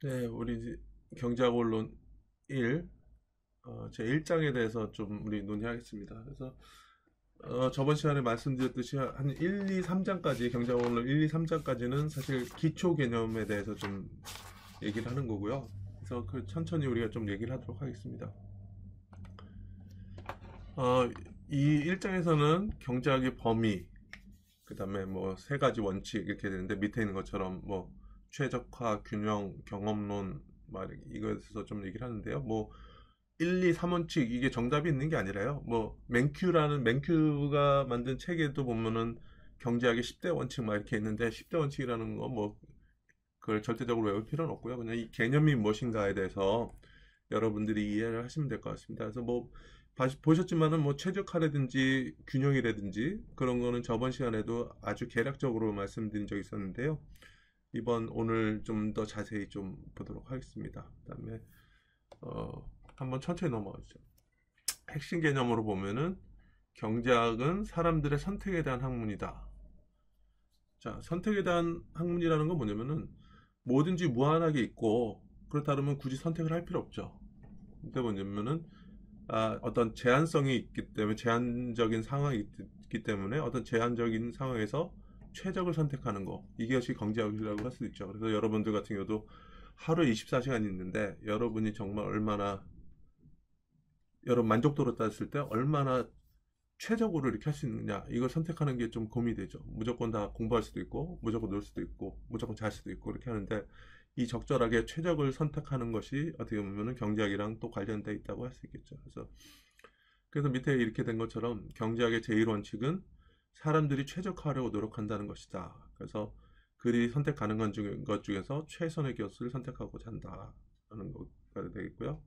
네, 우리 경제학 원론 1, 제 1장에 대해서 좀 우리 논의하겠습니다. 그래서 저번 시간에 말씀드렸듯이 한 1, 2, 3장까지 경제학 원론 1, 2, 3장까지는 사실 기초 개념에 대해서 좀 얘기를 하는 거고요. 그래서 그 천천히 우리가 좀 얘기를 하도록 하겠습니다. 이 1장에서는 경제학의 범위, 그 다음에 뭐 세 가지 원칙 이렇게 되는데 밑에 있는 것처럼 뭐 최적화, 균형, 경험론 막 이거에서 좀 얘기를 하는데요. 뭐 1, 2, 3원칙 이게 정답이 있는 게 아니라요. 뭐 맨큐가 만든 책에도 보면은 경제학의 10대 원칙 막 이렇게 있는데 10대 원칙이라는 거 뭐 그걸 절대적으로 외울 필요는 없고요. 그냥 이 개념이 무엇인가에 대해서 여러분들이 이해를 하시면 될 것 같습니다. 그래서 뭐 보셨지만은 뭐 최적화라든지 균형이라든지 그런 거는 저번 시간에도 아주 개략적으로 말씀드린 적이 있었는데요. 오늘 좀 더 자세히 좀 보도록 하겠습니다. 그다음에 한번 천천히 넘어가죠. 핵심 개념으로 보면은 경제학은 사람들의 선택에 대한 학문이다. 자, 선택에 대한 학문이라는 건 뭐냐면은 뭐든지 무한하게 있고 그렇다면 굳이 선택을 할 필요 없죠. 근데 뭐냐면은 어떤 제한성이 있기 때문에 제한적인 상황이 있기 때문에 어떤 제한적인 상황에서 최적을 선택하는 거 이것이 경제학이라고 할 수 있죠. 그래서 여러분들 같은 경우도 하루에 24시간 있는데 여러분이 정말 얼마나 여러분 만족도로 따졌을 때 얼마나 최적으로 이렇게 할 수 있느냐 이걸 선택하는 게 좀 고민이 되죠. 무조건 다 공부할 수도 있고 무조건 놀 수도 있고 무조건 잘 수도 있고 이렇게 하는데 이 적절하게 최적을 선택하는 것이 어떻게 보면 경제학이랑 또 관련돼 있다고 할 수 있겠죠. 그래서 밑에 이렇게 된 것처럼 경제학의 제1원칙은 사람들이 최적화하려고 노력한다는 것이다. 그래서 그들이 선택 가능한 것 중에서 최선의 것을 선택하고자 한다는 것가 되겠고요.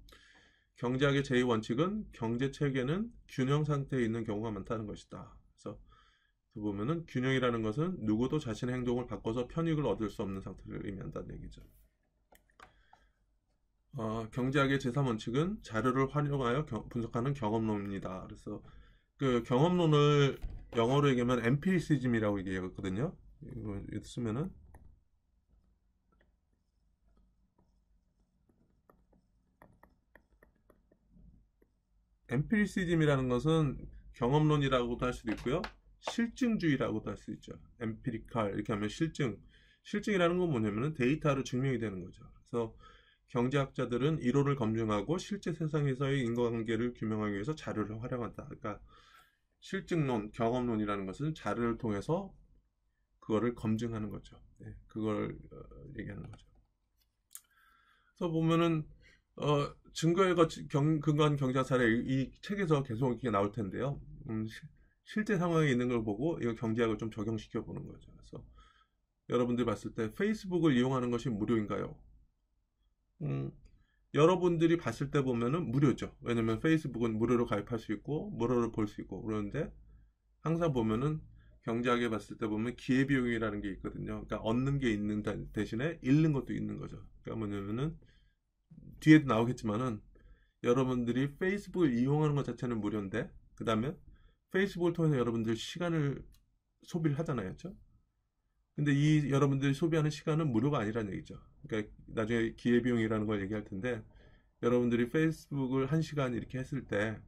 경제학의 제2원칙은 경제 체계는 균형 상태에 있는 경우가 많다는 것이다. 그래서 보면은 균형이라는 것은 누구도 자신의 행동을 바꿔서 편익을 얻을 수 없는 상태를 의미한다는 얘기죠. 경제학의 제3원칙은 자료를 활용하여 분석하는 경험론입니다. 그래서 그 경험론을 영어로 얘기하면 엠피리시즘이라고 얘기하거든요. 이거 쓰면은 엠피리시즘이라는 것은 경험론이라고도 할 수도 있고요. 실증주의라고도 할 수 있죠. 엠피리칼 이렇게 하면 실증이라는 건 뭐냐면은 데이터로 증명이 되는 거죠. 그래서 경제학자들은 이론을 검증하고 실제 세상에서의 인과관계를 규명하기 위해서 자료를 활용한다. 그러니까 실증론, 경험론이라는 것은 자료를 통해서 그거를 검증하는 거죠. 네, 그걸 얘기하는 거죠. 그래서 보면은 증거에 근거한 경제학 사례 이 책에서 계속 이렇게 나올 텐데요. 실제 상황에 있는 걸 보고 이거 경제학을 좀 적용시켜 보는 거죠. 그래서 여러분들 봤을 때 페이스북을 이용하는 것이 무료인가요? 음, 여러분들이 봤을 때 보면은 무료죠. 왜냐면 페이스북은 무료로 가입할 수 있고 무료로 볼 수 있고 그러는데 항상 보면은 경제학에 봤을 때 보면 기회비용이라는 게 있거든요. 그러니까 얻는 게 있는 대신에 잃는 것도 있는 거죠. 그러니까 뭐냐면은 뒤에도 나오겠지만은 여러분들이 페이스북을 이용하는 것 자체는 무료인데 그 다음에 페이스북을 통해서 여러분들 시간을 소비를 하잖아요. 그렇죠? 근데 이 여러분들이 소비하는 시간은 무료가 아니라는 얘기죠. 그러니까 나중에 기회비용이라는 걸 얘기할 텐데 여러분들이 페이스북을 1시간 이렇게 했을 때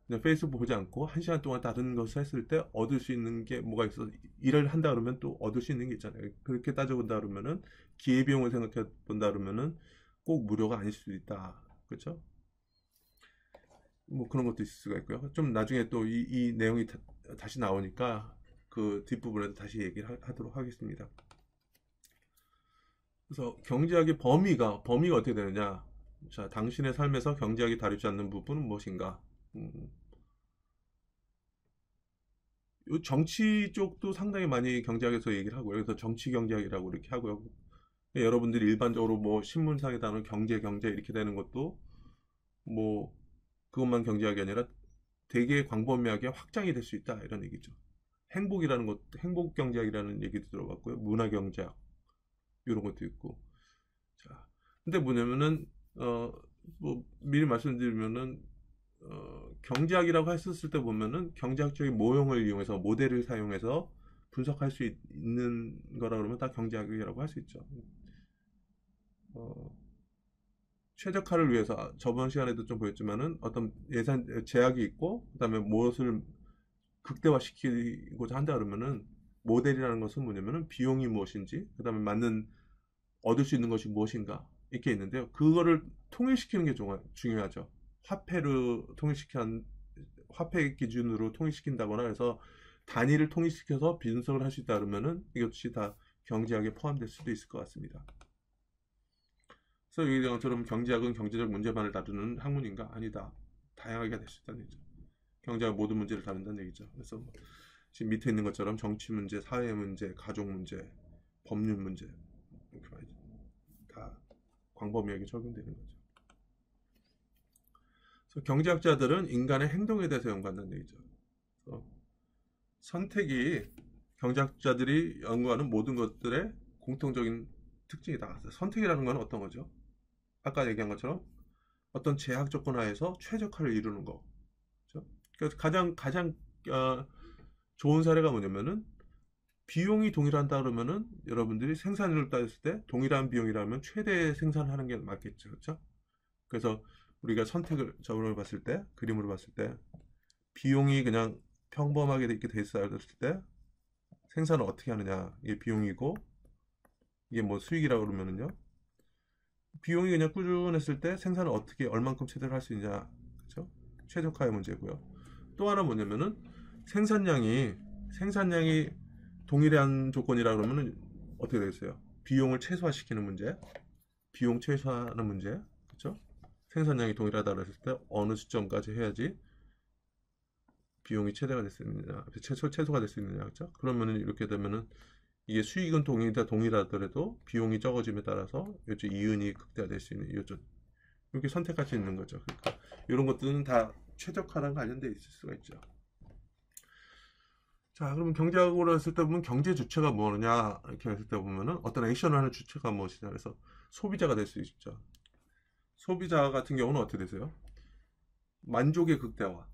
그냥 페이스북 보지 않고 1시간 동안 다른 것을 했을 때 얻을 수 있는 게 뭐가 있어? 일을 한다 그러면 또 얻을 수 있는 게 있잖아요. 그렇게 따져본다 그러면은 기회비용을 생각해 본다 그러면은 꼭 무료가 아닐 수도 있다. 그렇죠? 뭐 그런 것도 있을 수가 있고요. 좀 나중에 또 이 내용이 다시 나오니까 그 뒷부분에도 다시 얘기를 하도록 하겠습니다. 그래서 경제학의 범위가 어떻게 되느냐? 자, 당신의 삶에서 경제학이 다루지 않는 부분은 무엇인가? 음, 요 정치 쪽도 상당히 많이 경제학에서 얘기를 하고요. 그래서 정치 경제학이라고 이렇게 하고요. 여러분들이 일반적으로 뭐 신문상에 다루는 경제 이렇게 되는 것도 뭐 그것만 경제학이 아니라 되게 광범위하게 확장이 될 수 있다 이런 얘기죠. 행복이라는 것, 행복 경제학이라는 얘기도 들어갔고요. 문화 경제학 이런 것도 있고. 자, 근데 뭐냐면은 뭐 미리 말씀드리면은 경제학이라고 했었을 때 보면은 경제학적인 모형을 이용해서 모델을 사용해서 분석할 수 있는 거라 그러면 다 경제학이라고 할 수 있죠. 최적화를 위해서 저번 시간에도 좀 보였지만은 어떤 예산 제약이 있고 그다음에 무엇을 극대화시키고자 한다 그러면은 모델이라는 것은 뭐냐면은 비용이 무엇인지 그다음에 맞는 얻을 수 있는 것이 무엇인가 이렇게 있는데요. 그거를 통일시키는 게 중요하죠. 화폐를 통일시킨 화폐 기준으로 통일시킨다거나 해서 단위를 통일시켜서 분석을 할 수 있다 그러면은 이것이 다 경제학에 포함될 수도 있을 것 같습니다. 그래서 이것처럼 경제학은 경제적 문제만을 다루는 학문인가? 아니다. 다양하게 될 수 있다는 얘기죠. 경제학 모든 문제를 다룬다는 얘기죠. 그래서 지금 밑에 있는 것처럼 정치 문제, 사회 문제, 가족 문제, 법률 문제 이렇게 다 광범위하게 적용되는 거죠. 그래서 경제학자들은 인간의 행동에 대해서 연구한다는 얘기죠. 선택이 경제학자들이 연구하는 모든 것들의 공통적인 특징이다. 선택이라는 건 어떤 거죠? 아까 얘기한 것처럼 어떤 제약 조건 하에서 최적화를 이루는 거. 그렇죠? 그래서 가장 좋은 사례가 뭐냐면은 비용이 동일한다 그러면은 여러분들이 생산을 따졌을 때 동일한 비용이라면 최대 생산하는 게 맞겠죠. 그렇죠? 그래서 우리가 선택을 저번에 봤을 때 그림으로 봤을 때 비용이 그냥 평범하게 이렇게 돼 있어야 됐을 때 생산을 어떻게 하느냐 이게 비용이고 이게 뭐 수익이라고 그러면은요 비용이 그냥 꾸준했을 때 생산을 어떻게 얼만큼 최대로 할 수 있냐 그렇죠? 최적화의 문제고요. 또 하나 뭐냐면은 생산량이 동일한 조건이라 그러면은 어떻게 되겠어요? 비용을 최소화시키는 문제, 비용 최소화하는 문제, 그렇죠? 생산량이 동일하다 그랬을 때 어느 시점까지 해야지 비용이 최대가 될 수 있느냐, 최소가 될 수 있느냐, 그렇죠? 그러면은 이렇게 되면은 이게 수익은 동일하더라도 비용이 적어짐에 따라서 요즘 이윤이 극대화될 수 있는 요즘 이렇게 선택할 수 있는 거죠. 그러니까 이런 것들은 다 최적화랑 관련돼 있을 수가 있죠. 자, 그러면 경제학으로 했을 때 보면 경제 주체가 뭐냐 이렇게 했을 때 보면은 어떤 액션을 하는 주체가 무엇이냐 그래서 소비자가 될 수 있죠. 소비자 같은 경우는 어떻게 되세요? 만족의 극대화.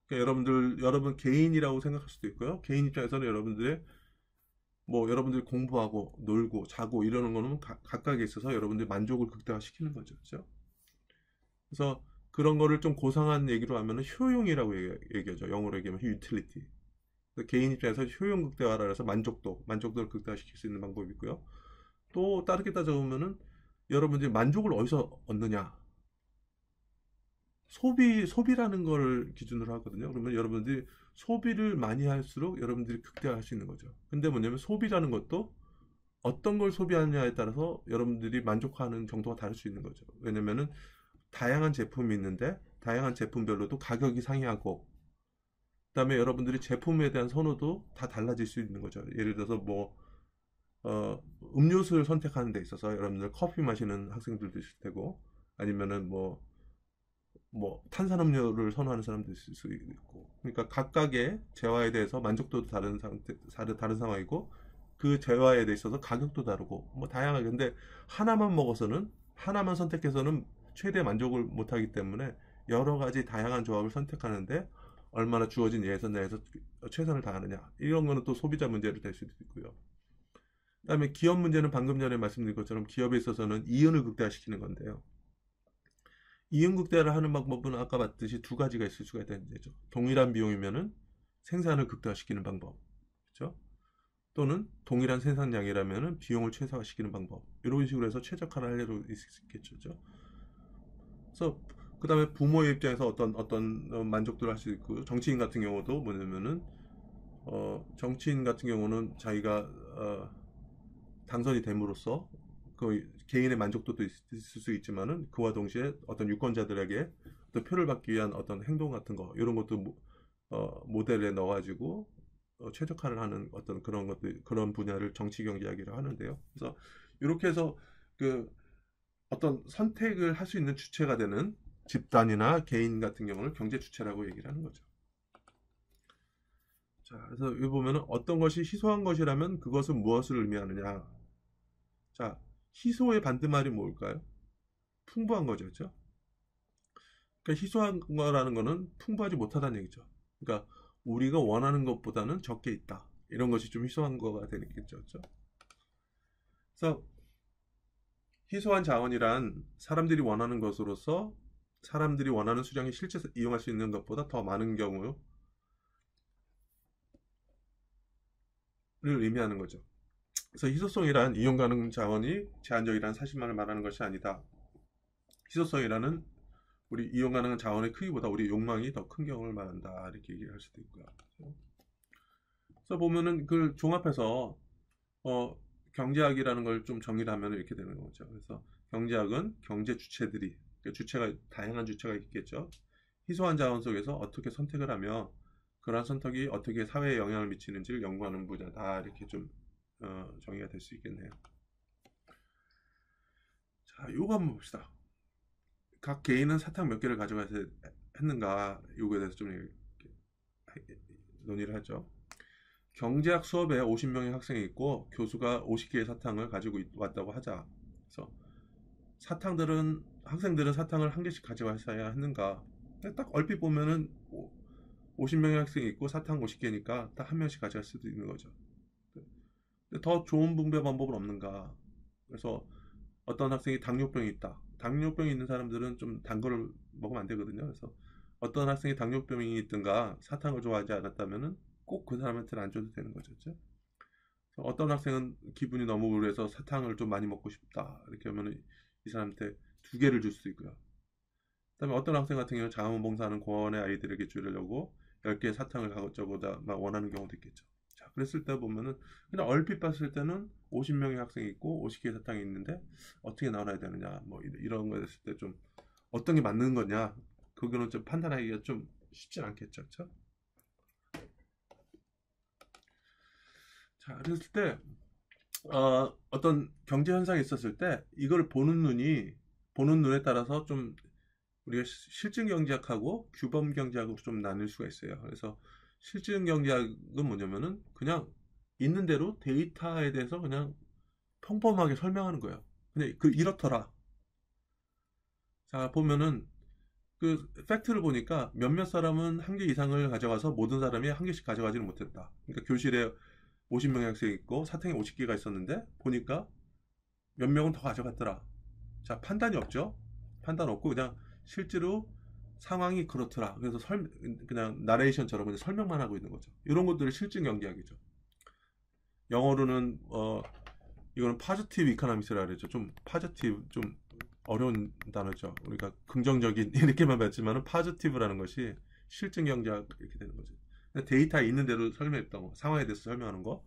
그러니까 여러분 개인이라고 생각할 수도 있고요. 개인 입장에서는 여러분들이 공부하고 놀고 자고 이러는 거는 각각에 있어서 여러분들이 만족을 극대화시키는 거죠. 그렇죠? 그래서 그런 거를 좀 고상한 얘기로 하면은 효용이라고 얘기하죠. 영어로 얘기하면 utility. 개인 입장에서 효용 극대화라 해서 만족도를 극대화시킬 수 있는 방법이 있고요. 또 다르게 따져보면은 여러분들이 만족을 어디서 얻느냐? 소비라는 걸 기준으로 하거든요. 그러면 여러분들이 소비를 많이 할수록 여러분들이 극대화할 수 있는 거죠. 근데 뭐냐면 소비라는 것도 어떤 걸 소비하느냐에 따라서 여러분들이 만족하는 정도가 다를 수 있는 거죠. 왜냐면은 다양한 제품이 있는데 다양한 제품별로도 가격이 상이하고 그다음에 여러분들이 제품에 대한 선호도 다 달라질 수 있는 거죠. 예를 들어서 음료수를 선택하는 데 있어서 여러분들 커피 마시는 학생들도 있을 테고 아니면은 탄산음료를 선호하는 사람도 있을 수 있고 그러니까 각각의 재화에 대해서 만족도도 다른 상황이고 그 재화에 대해 있어서 가격도 다르고 다양하게 근데 하나만 선택해서는 최대 만족을 못하기 때문에 여러 가지 다양한 조합을 선택하는데 얼마나 주어진 예산 내에서 최선을 다하느냐 이런 거는 또 소비자 문제로 될 수도 있고요. 그 다음에 기업 문제는 방금 전에 말씀드린 것처럼 기업에 있어서는 이윤을 극대화시키는 건데요. 이윤 극대화를 하는 방법은 아까 봤듯이 두 가지가 있을 수가 있다는 얘기죠. 동일한 비용이면은 생산을 극대화시키는 방법, 그렇죠? 또는 동일한 생산량이라면은 비용을 최소화시키는 방법. 이런 식으로 해서 최적화를 하려고 있겠죠. 그래서 그 다음에 부모의 입장에서 어떤 만족도를 할 수 있고 정치인 같은 경우도 뭐냐면은 정치인 같은 경우는 자기가 당선이 됨으로써 그 개인의 만족도도 있을 수 있지만은 그와 동시에 어떤 유권자들에게 어떤 표를 받기 위한 어떤 행동 같은 거 이런 것도 모델에 넣어가지고 최적화를 하는 어떤 그런 것들 그런 분야를 정치 경제학이라고 하는데요. 그래서 이렇게 해서 그 어떤 선택을 할 수 있는 주체가 되는 집단이나 개인 같은 경우는 경제 주체라고 얘기를 하는 거죠. 자, 그래서 여기 보면은 어떤 것이 희소한 것이라면 그것은 무엇을 의미하느냐. 자, 희소의 반대말이 뭘까요? 풍부한 거죠, 그렇죠? 그러니까 희소한 거라는 거는 풍부하지 못하다는 얘기죠. 그러니까 우리가 원하는 것보다는 적게 있다. 이런 것이 좀 희소한 거가 되겠죠, 그렇죠? 그래서 희소한 자원이란 사람들이 원하는 것으로서 사람들이 원하는 수량이 실제 이용할 수 있는 것보다 더 많은 경우를 의미하는 거죠. 그래서 희소성이란 이용 가능 자원이 제한적이라는 사실만을 말하는 것이 아니다. 희소성이라는 우리 이용 가능한 자원의 크기보다 우리 욕망이 더 큰 경우를 말한다. 이렇게 얘기를 할 수도 있고요. 그래서 보면은 그걸 종합해서 경제학이라는 걸 좀 정의를 하면 이렇게 되는 거죠. 그래서 경제학은 경제 주체들이, 그러니까 주체가 다양한 주체가 있겠죠. 희소한 자원 속에서 어떻게 선택을 하며 그러한 선택이 어떻게 사회에 영향을 미치는지를 연구하는 분야다. 이렇게 좀 정의가 될 수 있겠네요. 자, 요거 한번 봅시다. 각 개인은 사탕 몇 개를 가져가야 했는가, 요거에 대해서 좀 논의를 하죠. 경제학 수업에 50명의 학생이 있고 교수가 50개의 사탕을 가지고 왔다고 하자. 그래서 학생들은 사탕을 한 개씩 가져가야 했는가? 딱 얼핏 보면은 50명의 학생이 있고 사탕 50개니까 딱 한 명씩 가져갈 수도 있는 거죠. 근데 더 좋은 분배 방법은 없는가? 그래서 어떤 학생이 당뇨병이 있다. 당뇨병이 있는 사람들은 좀 단 거를 먹으면 안 되거든요. 그래서 어떤 학생이 당뇨병이 있든가 사탕을 좋아하지 않았다면은 꼭 그 사람한테는 안 줘도 되는 거죠. 그렇죠? 어떤 학생은 기분이 너무 우울해서 사탕을 좀 많이 먹고 싶다. 이렇게 하면은 이 사람한테 2개를 줄 수도 있고요. 그다음에 어떤 학생 같은 경우는 자원봉사하는 공원의 아이들에게 주려고 10개의 사탕을 가져오다 원하는 경우도 있겠죠. 자, 그랬을 때 보면은 그냥 얼핏 봤을 때는 50명의 학생이 있고 50개의 사탕이 있는데 어떻게 나눠야 되느냐, 뭐 이런 거에 됐을 때 좀 어떤 게 맞는 거냐, 그거는 좀 판단하기가 좀 쉽진 않겠죠. 그렇죠? 자, 그랬을 때 어떤 경제 현상이 있었을 때 이걸 보는 눈에 따라서 좀 우리가 실증 경제학하고 규범 경제학으로 좀 나눌 수가 있어요. 그래서 실증 경제학은 뭐냐면은 그냥 있는 대로 데이터에 대해서 그냥 평범하게 설명하는 거예요. 그냥 이렇더라. 자, 보면은 그 팩트를 보니까 몇몇 사람은 한 개 이상을 가져가서 모든 사람이 한 개씩 가져가지는 못했다. 그러니까 교실에 50명의 학생이 있고 사탕이 50개가 있었는데 보니까 몇 명은 더 가져갔더라. 자, 판단이 없죠. 판단 없고 그냥 실제로 상황이 그렇더라. 그래서 그냥 나레이션처럼 그냥 설명만 하고 있는 거죠. 이런 것들이 실증 경제학이죠. 영어로는 이거는 파지티브 이코노믹스라 그러죠. 좀 파지티브, 좀 어려운 단어죠. 우리가 긍정적인 이렇게만 봤지만은 파지티브라는 것이 실증 경제학 이렇게 되는 거죠. 데이터에 있는 대로 설명했던 거, 상황에 대해서 설명하는 거.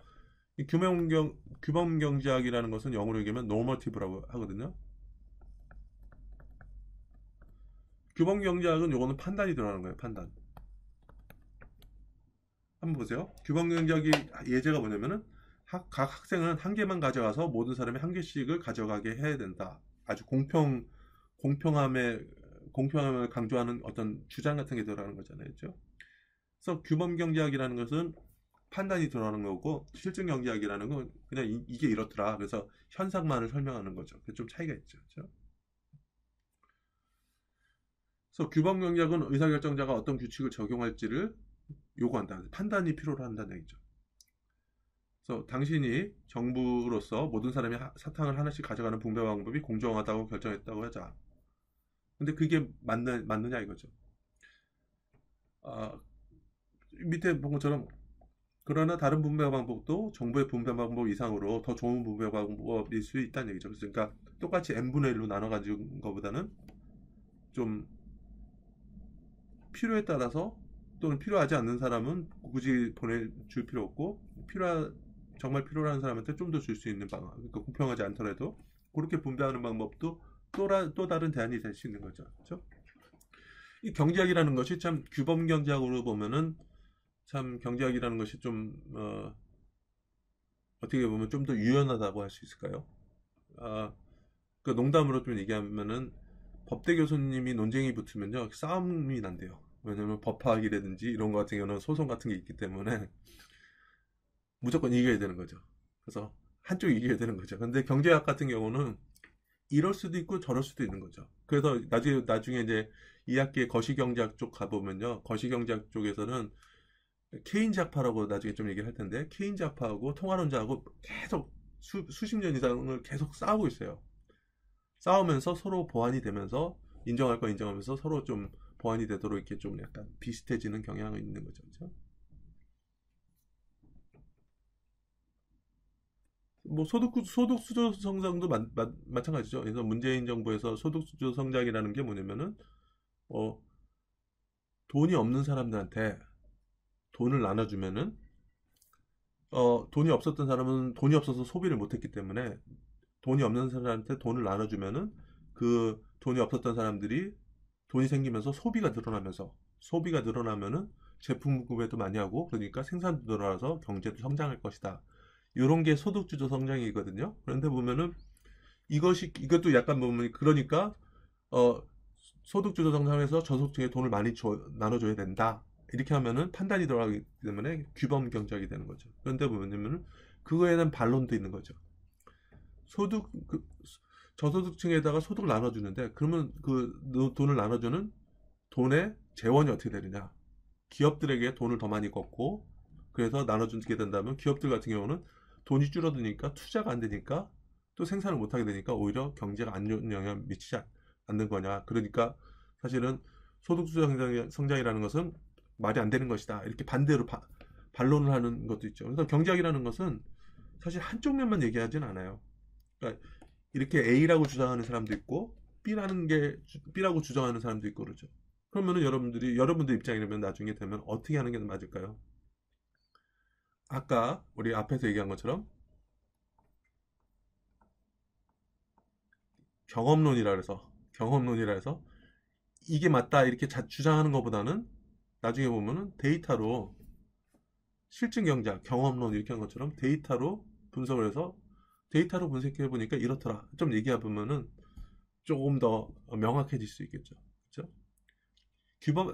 규범 경제학이라는 것은 영어로 얘기하면 노머티브라고 하거든요. 규범 경제학은 요거는 판단이 들어가는 거예요. 판단. 한번 보세요. 규범 경제학의 예제가 뭐냐면은 각 학생은 한 개만 가져가서 모든 사람이 한 개씩을 가져가게 해야 된다. 아주 공평함을 강조하는 어떤 주장 같은 게 들어가는 거잖아요. 그렇죠? 그래서 규범 경제학이라는 것은 판단이 들어가는 거고 실증 경제학이라는 건 그냥 이게 이렇더라. 그래서 현상만을 설명하는 거죠. 좀 차이가 있죠. 그렇죠? 그래서 규범 경제학은 의사결정자가 어떤 규칙을 적용할지를 요구한다. 판단이 필요로 한다는 얘기죠. 그래서 당신이 정부로서 모든 사람이 사탕을 하나씩 가져가는 분배 방법이 공정하다고 결정했다고 하자. 근데 그게 맞느냐 이거죠. 밑에 본 것처럼 그러나 다른 분배 방법도 정부의 분배 방법 이상으로 더 좋은 분배 방법일 수 있다는 얘기죠. 그러니까 똑같이 n분의 1로 나눠 가지고 것보다는 좀 필요에 따라서 또는 필요하지 않는 사람은 굳이 보내줄 필요 없고 정말 필요한 사람한테 좀 더 줄 수 있는 방안, 그러니까 공평하지 않더라도 그렇게 분배하는 방법도 또 다른 대안이 될 수 있는 거죠. 그렇죠? 이 경제학이라는 것이 참 규범 경제학으로 보면은 참 경제학이라는 것이 좀 어떻게 보면 좀 더 유연하다고 할 수 있을까요? 그 농담으로 좀 얘기하면은 법대 교수님이 논쟁이 붙으면요 싸움이 난대요. 왜냐면 법학이라든지 이런 거 같은 경우는 소송 같은 게 있기 때문에 무조건 이겨야 되는 거죠. 그래서 한쪽이 이겨야 되는 거죠. 근데 경제학 같은 경우는 이럴 수도 있고 저럴 수도 있는 거죠. 그래서 나중에 이제 2학기에 거시경제학 쪽 가보면요. 거시경제학 쪽에서는 케인즈학파라고 나중에 좀 얘기를 할 텐데 케인즈학파하고 통화론자하고 계속 수십 년 이상을 계속 싸우고 있어요. 싸우면서 서로 보완이 되면서 인정할 거 인정하면서 서로 좀 보완이 되도록 이렇게 좀 약간 비슷해지는 경향이 있는 거죠. 그렇죠? 뭐 소득 수조 성장도 마찬가지죠. 그래서 문재인 정부에서 소득 수조 성장이라는 게 뭐냐면은 어, 돈이 없는 사람들한테 돈을 나눠주면은 돈이 없었던 사람은 돈이 없어서 소비를 못했기 때문에 돈이 없는 사람한테 돈을 나눠주면은 그 돈이 없었던 사람들이 돈이 생기면서 소비가 늘어나면은 제품 구매도 많이 하고 그러니까 생산도 늘어나서 경제도 성장할 것이다. 이런 게 소득주도 성장이거든요. 그런데 보면은 이것도 약간 보면 그러니까 어, 소득주도 성장에서 저소득층에 돈을 많이 나눠줘야 된다. 이렇게 하면은 판단이 들어가기 때문에 규범 경제학이 되는 거죠. 그런데 보면은 그거에 대한 반론도 있는 거죠. 소득 저소득층에다가 소득을 나눠주는데 그러면 그 돈을 나눠주는 돈의 재원이 어떻게 되느냐? 기업들에게 돈을 더 많이 걷고 그래서 나눠주게 된다면 기업들 같은 경우는 돈이 줄어드니까 투자가 안 되니까 또 생산을 못 하게 되니까 오히려 경제가 안 좋은 영향을 미치지 않는 거냐? 그러니까 사실은 소득주도 성장이라는 것은 말이 안 되는 것이다. 이렇게 반대로 반론을 하는 것도 있죠. 그래서 경제학이라는 것은 사실 한쪽 면만 얘기하진 않아요. 그러니까 이렇게 A라고 주장하는 사람도 있고 B라고 주장하는 사람도 있고 그러죠. 그러면은 여러분들 입장이라면 나중에 되면 어떻게 하는 게 맞을까요? 아까 우리 앞에서 얘기한 것처럼 경험론이라 해서 이게 맞다 이렇게 주장하는 것보다는 나중에 보면은 데이터로 실증 경제학, 경험론 이렇게 한 것처럼 데이터로 분석을 해서 데이터로 분석해 보니까 이렇더라. 좀 얘기해 보면은 조금 더 명확해질 수 있겠죠. 그렇죠?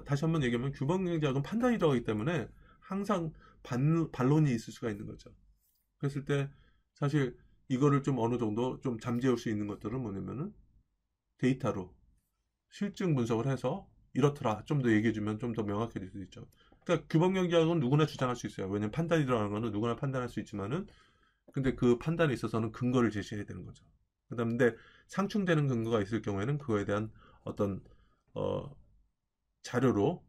다시 한번 얘기하면 규범 경제학은 판단이 들어가기 때문에 항상 반론이 있을 수가 있는 거죠. 그랬을 때 사실 이거를 좀 어느 정도 좀 잠재울 수 있는 것들은 뭐냐면은 데이터로 실증 분석을 해서 이렇더라. 좀 더 얘기해주면 좀 더 명확해질 수 있죠. 그러니까 규범 경제학은 누구나 주장할 수 있어요. 왜냐면 판단이 들어가는 거는 누구나 판단할 수 있지만은 근데 그 판단에 있어서는 근거를 제시해야 되는 거죠. 그다음 근데 상충되는 근거가 있을 경우에는 그거에 대한 어떤 자료로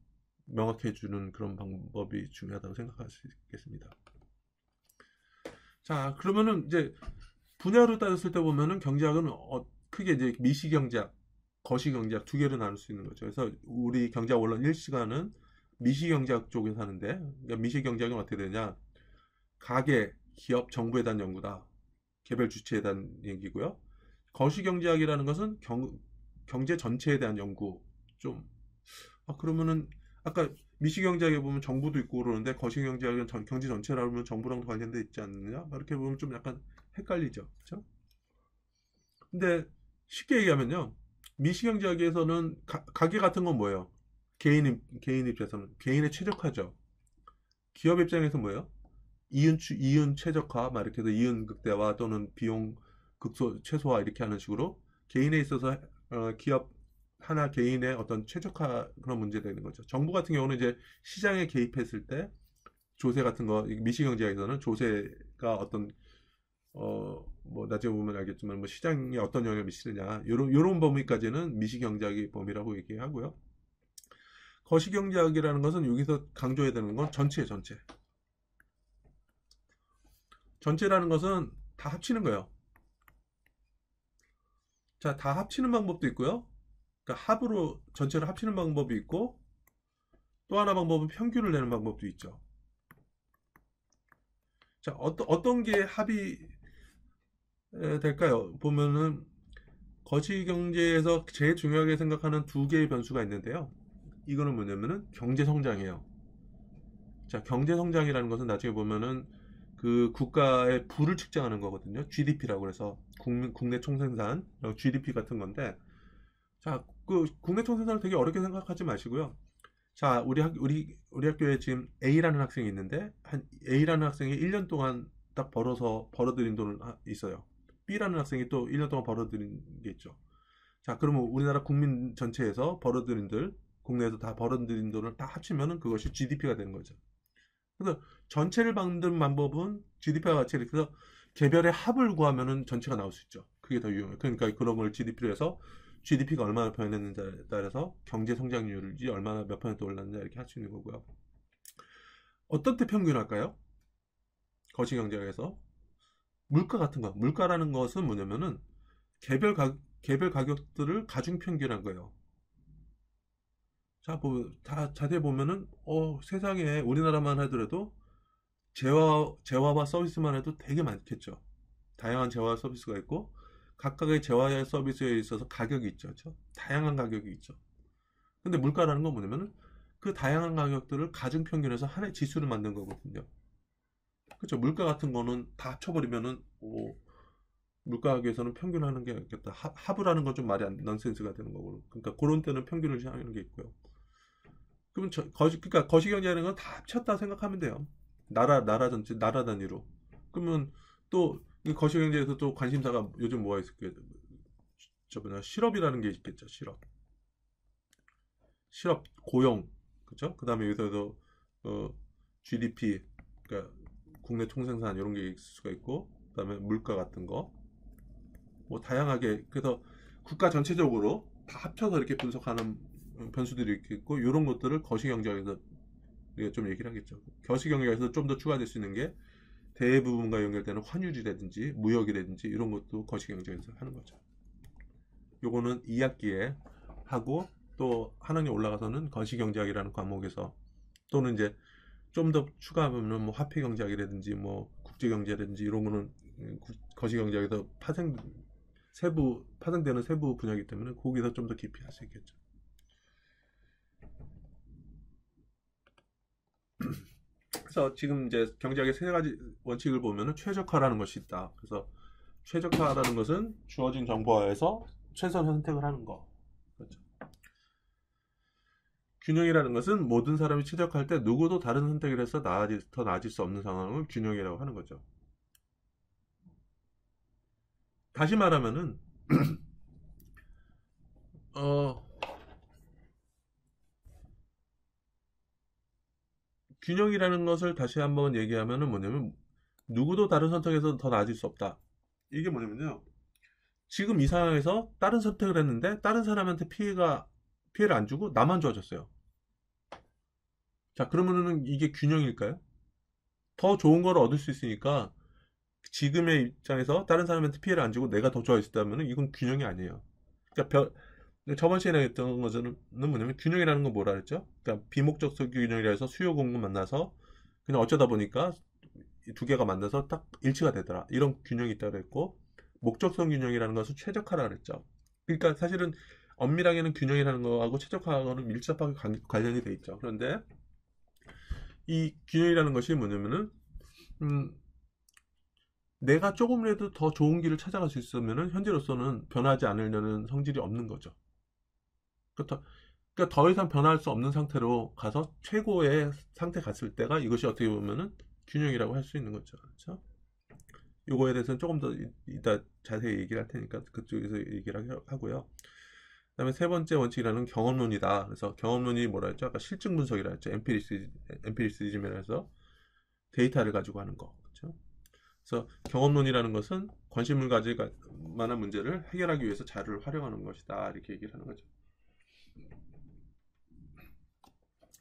명확해 주는 그런 방법이 중요하다고 생각할 수 있겠습니다. 자, 그러면은 이제 분야로 따졌을 때 보면은 경제학은 크게 이제 미시경제학, 거시경제학 두 개로 나눌 수 있는 거죠. 그래서 우리 경제학 원론 1시간은 미시경제학 쪽에서 하는데 그러니까 미시경제학은 어떻게 되냐? 가계, 기업, 정부에 대한 연구다. 개별 주체에 대한 얘기고요. 거시경제학이라는 것은 경제 전체에 대한 연구. 좀 그러면은 아까 미시경제학에 보면 정부도 있고 그러는데 거시경제학은 경제 전체라고 하면 정부랑도 관련돼 있지 않느냐? 이렇게 보면 좀 약간 헷갈리죠. 그렇죠? 근데 쉽게 얘기하면요. 미시경제학에서는 가계 같은 건 뭐예요? 개인 입장에서는 개인의 최적화죠. 기업 입장에서 뭐예요? 이윤 최적화, 막 이렇게 해서 이윤 극대화 또는 비용 최소화 이렇게 하는 식으로 개인에 있어서 기업 하나 개인의 어떤 최적화 그런 문제가 있는 거죠. 정부 같은 경우는 이제 시장에 개입했을 때 조세 같은 거 미시경제학에서는 조세가 어떤 뭐 나중에 보면 알겠지만 뭐 시장에 어떤 영향을 미치느냐 요런 범위까지는 미시경제학의 범위라고 얘기하고요. 거시경제학이라는 것은 여기서 강조해야 되는 건 전체라는 것은 다 합치는 거예요. 자, 다 합치는 방법도 있고요. 그러니까 합으로 전체를 합치는 방법이 있고 또 하나 방법은 평균을 내는 방법도 있죠. 자, 어떤 게 합이 될까요? 보면은 거시경제에서 제일 중요하게 생각하는 두 개의 변수가 있는데요. 이거는 뭐냐면은 경제성장이에요. 자, 경제성장이라는 것은 나중에 보면은 그 국가의 부를 측정하는 거거든요. GDP라고 해서 국내 총생산, GDP 같은 건데, 자, 그 국내 총생산을 되게 어렵게 생각하지 마시고요. 자, 우리 학교에 지금 A라는 학생이 있는데, A라는 학생이 1년 동안 딱 벌어들인 돈을 있어요. B라는 학생이 또 1년 동안 벌어들인 게 있죠. 자, 그러면 우리나라 국민 전체에서 국내에서 다 벌어들인 돈을 다 합치면은 그것이 GDP가 되는 거죠. 그래서 전체를 만드는 방법은 GDP와 같이 그래서 개별의 합을 구하면은 전체가 나올 수 있죠. 그게 더 유용해요. 그러니까 그런 걸 GDP로 해서 GDP가 얼마나 변했는지에 따라서 경제 성장률이 얼마나 몇 퍼센트 올랐는지 이렇게 할 수 있는 거고요. 어떤 때 평균할까요? 거시경제학에서 물가 같은 거. 물가라는 것은 뭐냐면은 개별 가격들을 가중 평균한 거예요. 자, 자세히 보면은 세상에 우리나라만 하더라도 재화와 서비스만 해도 되게 많겠죠. 다양한 재화 서비스가 있고 각각의 재화 서비스에 있어서 가격이 있죠. 그렇죠? 다양한 가격이 있죠. 근데 물가라는 건 뭐냐면은 그 다양한 가격들을 가중 평균해서 하나의 지수를 만든 거거든요. 그렇죠. 물가 같은 거는 다 합쳐버리면은 물가학에서는 평균하는 게 있겠다. 합을 건 좀 말이 넌센스가 되는 거고. 그러니까 그런 때는 평균을 하는 게 있고요. 그러면 그러니까 거시경제라는 건 다 합쳤다 생각하면 돼요. 나라 전체, 나라 단위로. 그러면 또 거시경제에서 또 관심사가 요즘 뭐가 있을게요? 실업이라는 게 있겠죠. 실업, 고용, 그렇죠? 그 다음에 여기서도 GDP, 그러니까 국내 총생산 이런 게 있을 수가 있고, 그 다음에 물가 같은 거, 뭐 다양하게 그래서 국가 전체적으로 다 합쳐서 이렇게 분석하는 변수들이 이렇게 있고 이런 것들을 거시경제학에서 우리가 좀 얘기를 하겠죠. 거시경제학에서 좀 더 추가될 수 있는 게 대부분과 연결되는 환율이라든지 무역이라든지 이런 것도 거시경제학에서 하는 거죠. 요거는 2학기에 하고 또 한 학년 올라가서는 거시경제학이라는 과목에서 또는 이제 좀 더 추가하면은 뭐 화폐경제학이라든지 뭐 국제경제라든지 이런 거는 거시경제학에서 파생되는 세부 분야이기 때문에 거기서 좀 더 깊이 할 수 있겠죠. 그래서 지금 이제 경제학의 세 가지 원칙을 보면은 최적화라는 것이 있다. 그래서 최적화라는 것은 주어진 정보에서 최선 선택을 하는 거. 그렇죠. 균형이라는 것은 모든 사람이 최적화할 때 누구도 다른 선택을 해서 더 나아질 수 없는 상황을 균형이라고 하는 거죠. 다시 말하면은 균형이라는 것을 다시 한번 얘기하면은 뭐냐면 누구도 다른 선택에서 더 나아질 수 없다. 이게 뭐냐면요. 지금 이 상황에서 다른 선택을 했는데 다른 사람한테 피해를 안 주고 나만 좋아졌어요. 자, 그러면은 이게 균형일까요? 더 좋은 걸 얻을 수 있으니까 지금의 입장에서 다른 사람한테 피해를 안 주고 내가 더 좋아졌다면은 이건 균형이 아니에요. 그러니까 저번 시간에 했던 것은 뭐냐면 균형이라는 건 뭐라 그랬죠? 그러니까 비목적성 균형이라 해서 수요 공급 만나서 그냥 어쩌다 보니까 두 개가 만나서 딱 일치가 되더라. 이런 균형이 있다고 그랬고 목적성 균형이라는 것은 최적화라 그랬죠. 그러니까 사실은 엄밀하게는 균형이라는 거하고 최적화하고는 밀접하게 관련이 돼 있죠. 그런데 이 균형이라는 것이 뭐냐면은 내가 조금이라도 더 좋은 길을 찾아갈 수 있으면은 현재로서는 변하지 않으려는 성질이 없는 거죠. 그러니까 더 이상 변할 수 없는 상태로 가서 최고의 상태 갔을 때가 이것이 어떻게 보면은 균형이라고 할 수 있는 거죠. 그렇죠? 요거에 대해서는 조금 더 이따 자세히 얘기를 할 테니까 그쪽에서 얘기를 하고요. 그 다음에 세 번째 원칙이라는 경험론이다. 그래서 경험론이 뭐라 했죠? 아까 실증 분석이라 했죠. 엠피리시즘이라 해서 데이터를 가지고 하는 거. 그렇죠? 그래서 경험론이라는 것은 관심을 가질 만한 문제를 해결하기 위해서 자료를 활용하는 것이다. 이렇게 얘기를 하는 거죠.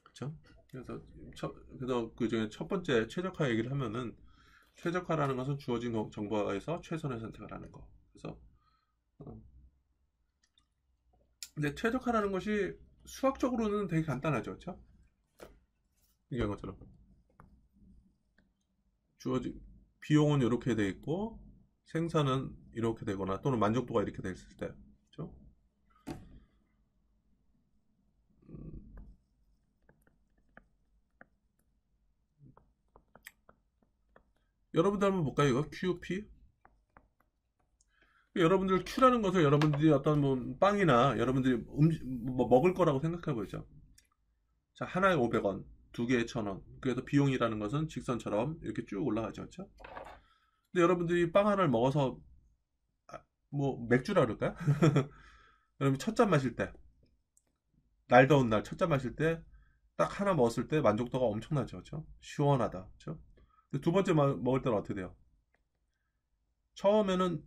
그렇죠? 그래서 그 중에 첫 번째 최적화 얘기를 하면은 최적화라는 것은 주어진 정보에서 최선의 선택을 하는 거. 그래서 근데 최적화라는 것이 수학적으로는 되게 간단하죠, 그렇죠? 얘기한 것처럼 주어진 비용은 이렇게 돼 있고 생산은 이렇게 되거나 또는 만족도가 이렇게 됐을 때, 그렇죠? 여러분들 한번 볼까요? 이거 QP. 여러분들 Q라는 것을 여러분들이 어떤 뭐 빵이나 여러분들이 뭐 먹을 거라고 생각해 보죠. 자, 하나에 500원, 두 개에 1000원. 그래서 비용이라는 것은 직선처럼 이렇게 쭉 올라가죠, 그렇죠? 근데 여러분들이 빵 하나를 먹어서 뭐 맥주라 그럴까요? 여러분 첫 잔 마실 때, 날 더운 날 첫 잔 마실 때 딱 하나 먹었을 때 만족도가 엄청나죠, 그렇죠? 시원하다, 그렇죠? 두 번째 먹을 때는 어떻게 돼요? 처음에는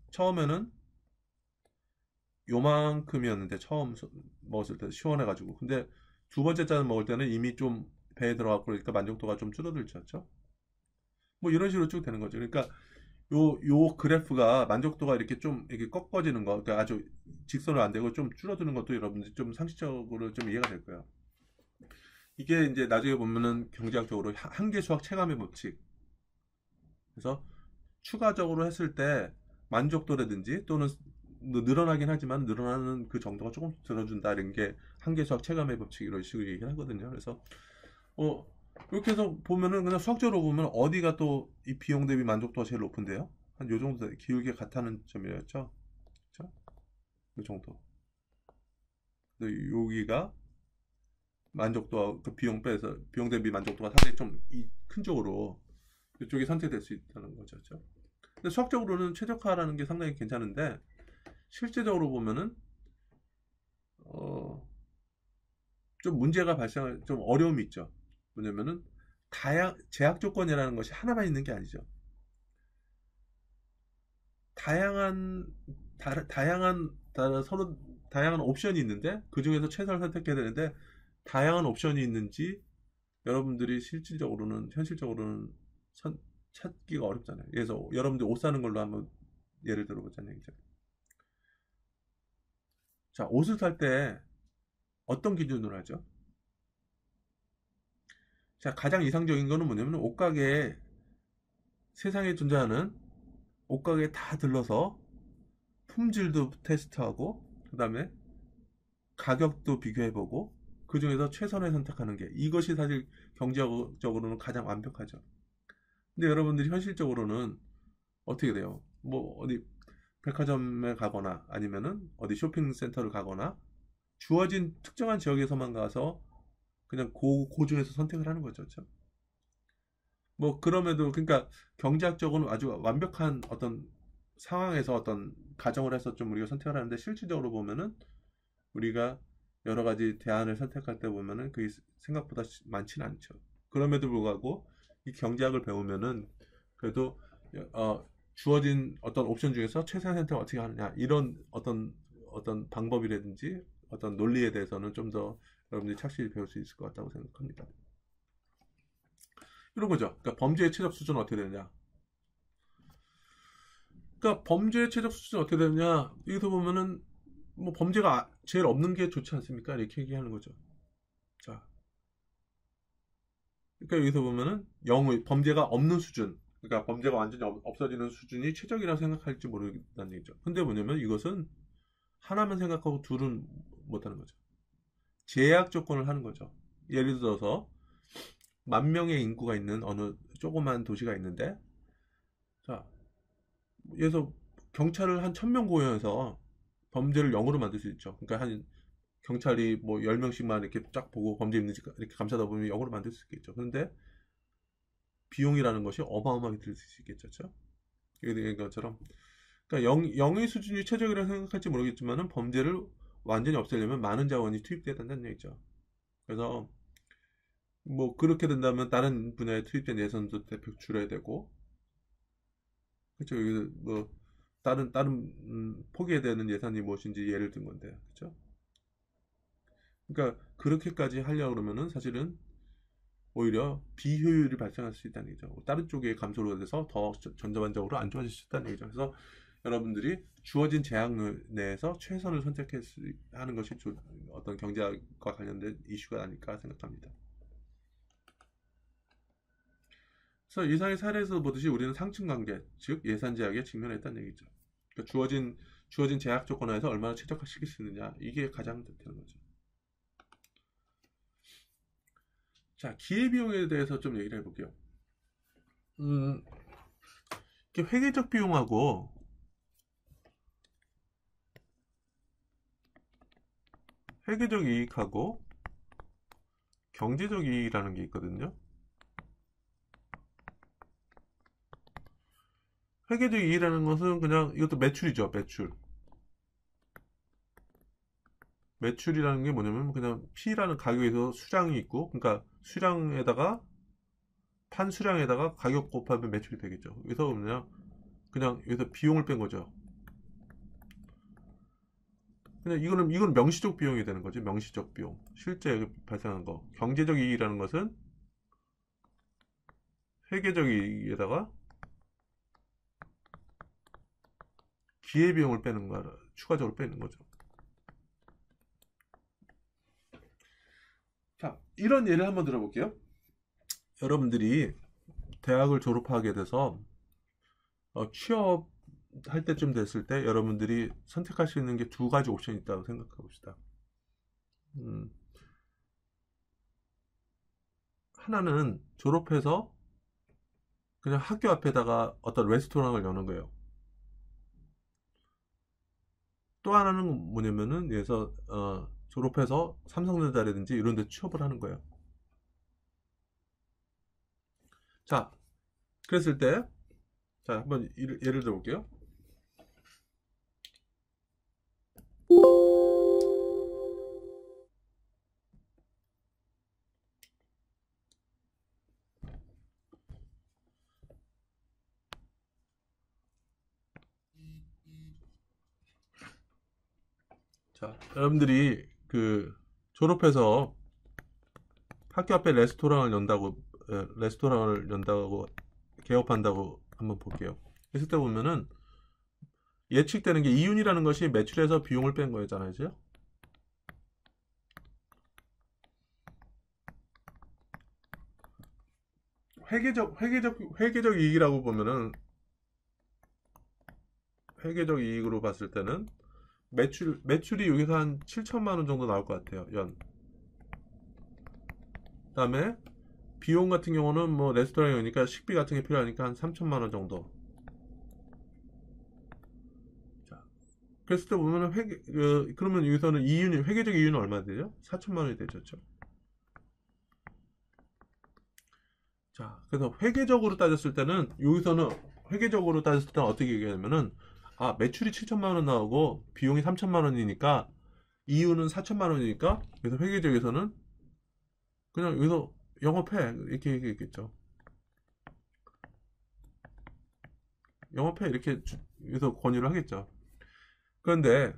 요만큼이었는데 처음 먹었을 때 시원해가지고. 근데 두 번째 잔 먹을 때는 이미 좀 배에 들어가고 그러니까 만족도가 좀 줄어들죠. 뭐 이런 식으로 쭉 되는 거죠. 그러니까 요 그래프가 만족도가 이렇게 좀 이렇게 꺾어지는 거, 그러니까 아주 직선으로 안 되고 좀 줄어드는 것도 여러분들 좀 상식적으로 좀 이해가 될 거예요. 이게 이제 나중에 보면은 경제학적으로 한계 수학 체감의 법칙. 그래서 추가적으로 했을 때 만족도라든지 또는 늘어나긴 하지만 늘어나는 그 정도가 조금씩 들어준다 이런 게 한계 수학 체감의 법칙 이런 식으로 얘기를 하거든요. 그래서 이렇게 해서 보면은 그냥 수학적으로 보면 어디가 또 이 비용 대비 만족도가 제일 높은데요? 한 요 정도 기울기가 같다는 점이었죠. 그렇죠? 요 정도. 여기가 만족도와 그 비용 빼서 비용 대비 만족도가 상당히 좀 큰 쪽으로 이쪽이 선택될 수 있다는 거죠. 그렇죠? 근데 수학적으로는 최적화라는 게 상당히 괜찮은데 실제적으로 보면은 좀 문제가 발생할 좀 어려움이 있죠. 뭐냐면은 제약 조건이라는 것이 하나만 있는 게 아니죠. 다양한 서로 다양한 옵션이 있는데 그 중에서 최선을 선택해야 되는데 다양한 옵션이 있는지 여러분들이 실질적으로는 현실적으로는 찾기가 어렵잖아요. 그래서 여러분들 옷 사는 걸로 한번 예를 들어보자는 얘기죠. 자, 옷을 살 때 어떤 기준으로 하죠? 자, 가장 이상적인 거는 뭐냐면 옷가게에 세상에 존재하는 옷가게에 다 들러서 품질도 테스트하고 그 다음에 가격도 비교해보고 그 중에서 최선을 선택하는 게 이것이 사실 경제적으로는 가장 완벽하죠. 근데 여러분들이 현실적으로는 어떻게 돼요? 뭐 어디 백화점에 가거나 아니면은 어디 쇼핑센터를 가거나 주어진 특정한 지역에서만 가서 그냥 그 중에서 선택을 하는 거죠. 그렇죠? 뭐 그럼에도 그러니까 경제학적으로는 아주 완벽한 어떤 상황에서 어떤 가정을 해서 좀 우리가 선택을 하는데 실질적으로 보면은 우리가 여러 가지 대안을 선택할 때 보면은 그게 생각보다 많지는 않죠. 그럼에도 불구하고 이 경제학을 배우면은 그래도 주어진 어떤 옵션 중에서 최선의 선택을 어떻게 하느냐 이런 어떤 방법이라든지 어떤 논리에 대해서는 좀 더 여러분들이 착실히 배울 수 있을 것 같다고 생각합니다. 이런 거죠. 그러니까 범죄의 최적 수준은 어떻게 되느냐. 그러니까 범죄의 최적 수준은 어떻게 되느냐. 여기서 보면은 뭐 범죄가 제일 없는 게 좋지 않습니까? 이렇게 얘기하는 거죠. 자, 그러니까 여기서 보면은 범죄가 없는 수준, 그러니까 범죄가 완전히 없어지는 수준이 최적이라고 생각할지 모르겠다는 얘기죠. 근데 뭐냐면 이것은 하나만 생각하고 둘은 못하는 거죠. 제약 조건을 하는 거죠. 예를 들어서 10,000명의 인구가 있는 어느 조그만 도시가 있는데, 자, 그래서 경찰을 한 1,000명 고용해서 범죄를 0으로 만들 수 있죠. 그러니까 한 경찰이 뭐 10명씩만 이렇게 쫙 보고 범죄 있는지 이렇게 감싸다 보면 0으로 만들 수 있겠죠. 그런데 비용이라는 것이 어마어마하게 들 수 있겠죠. 그렇죠? 이게 된 것처럼 그러니까 0의 수준이 최적이라고 생각할지 모르겠지만은 범죄를 완전히 없애려면 많은 자원이 투입돼야 된다는 얘기죠. 그래서 뭐 그렇게 된다면 다른 분야에 투입된 예산도 대폭 줄여야 되고 그렇죠. 뭐 다른 포기해야 되는 예산이 무엇인지 예를 든 건데 그렇죠. 그러니까 그렇게까지 하려고 그러면은 사실은 오히려 비효율이 발생할 수 있다는 얘기죠. 다른 쪽에 감소가 돼서 더 전반적으로 안 좋아질 수 있다는 얘기죠. 그래서 여러분들이 주어진 제약 내에서 최선을 하는 것이 어떤 경제학과 관련된 이슈가 아닐까 생각합니다. 그래서 이상의 사례에서 보듯이 우리는 상층 관계, 즉 예산 제약에 직면했다는 얘기죠. 그러니까 주어진 제약 조건에서 얼마나 최적화시킬 수 있느냐 이게 가장 되는 거죠. 자, 기회비용에 대해서 좀 얘기를 해볼게요. 회계적 비용하고 회계적 이익하고 경제적 이익이라는 게 있거든요. 회계적 이익이라는 것은 그냥 이것도 매출이죠. 매출이라는 게 뭐냐면 그냥 P라는 가격에서 수량이 있고 그러니까 판 수량에다가 가격 곱하면 매출이 되겠죠. 그래서 그냥 여기서 비용을 뺀 거죠. 그냥 이거는 명시적 비용이 되는 거지. 명시적 비용. 실제 발생한 거. 경제적 이익이라는 것은 회계적 이익에다가 기회비용을 빼는 거, 추가적으로 빼는 거죠. 자, 이런 예를 한번 들어볼게요. 여러분들이 대학을 졸업하게 돼서 취업할 때쯤 됐을 때 여러분들이 선택할 수 있는 게 두 가지 옵션이 있다고 생각해 봅시다. 하나는 졸업해서 그냥 학교 앞에다가 어떤 레스토랑을 여는 거예요. 또 하나는 뭐냐면은 예서 졸업해서 삼성전자라든지 이런 데 취업을 하는 거예요. 자, 그랬을 때 자, 한번 예를 들어 볼게요. 자, 여러분들이 그 졸업해서 학교 앞에 레스토랑을 연다고 개업한다고 한번 볼게요. 있을 때 보면은 예측되는 게 이윤이라는 것이 매출에서 비용을 뺀 거잖아요. 그죠? 회계적 이익이라고 보면은 회계적 이익으로 봤을 때는 매출이 여기서 한 7천만 원 정도 나올 것 같아요. 연. 그다음에 비용 같은 경우는 뭐 레스토랑이니까 식비 같은 게 필요하니까 한 3천만 원 정도. 자, 그랬을 때 보면은 그러면 여기서는 회계적 이윤은 얼마 되죠? 4천만 원이 되죠. 자, 그래서 회계적으로 따졌을 때는 어떻게 얘기하냐면은 매출이 7천만 원 나오고 비용이 3천만 원이니까 이윤은 4천만 원이니까 그래서 회계적에서는 그냥 여기서 영업해 이렇게 얘기했겠죠. 영업해 이렇게 여기서 권유를 하겠죠. 그런데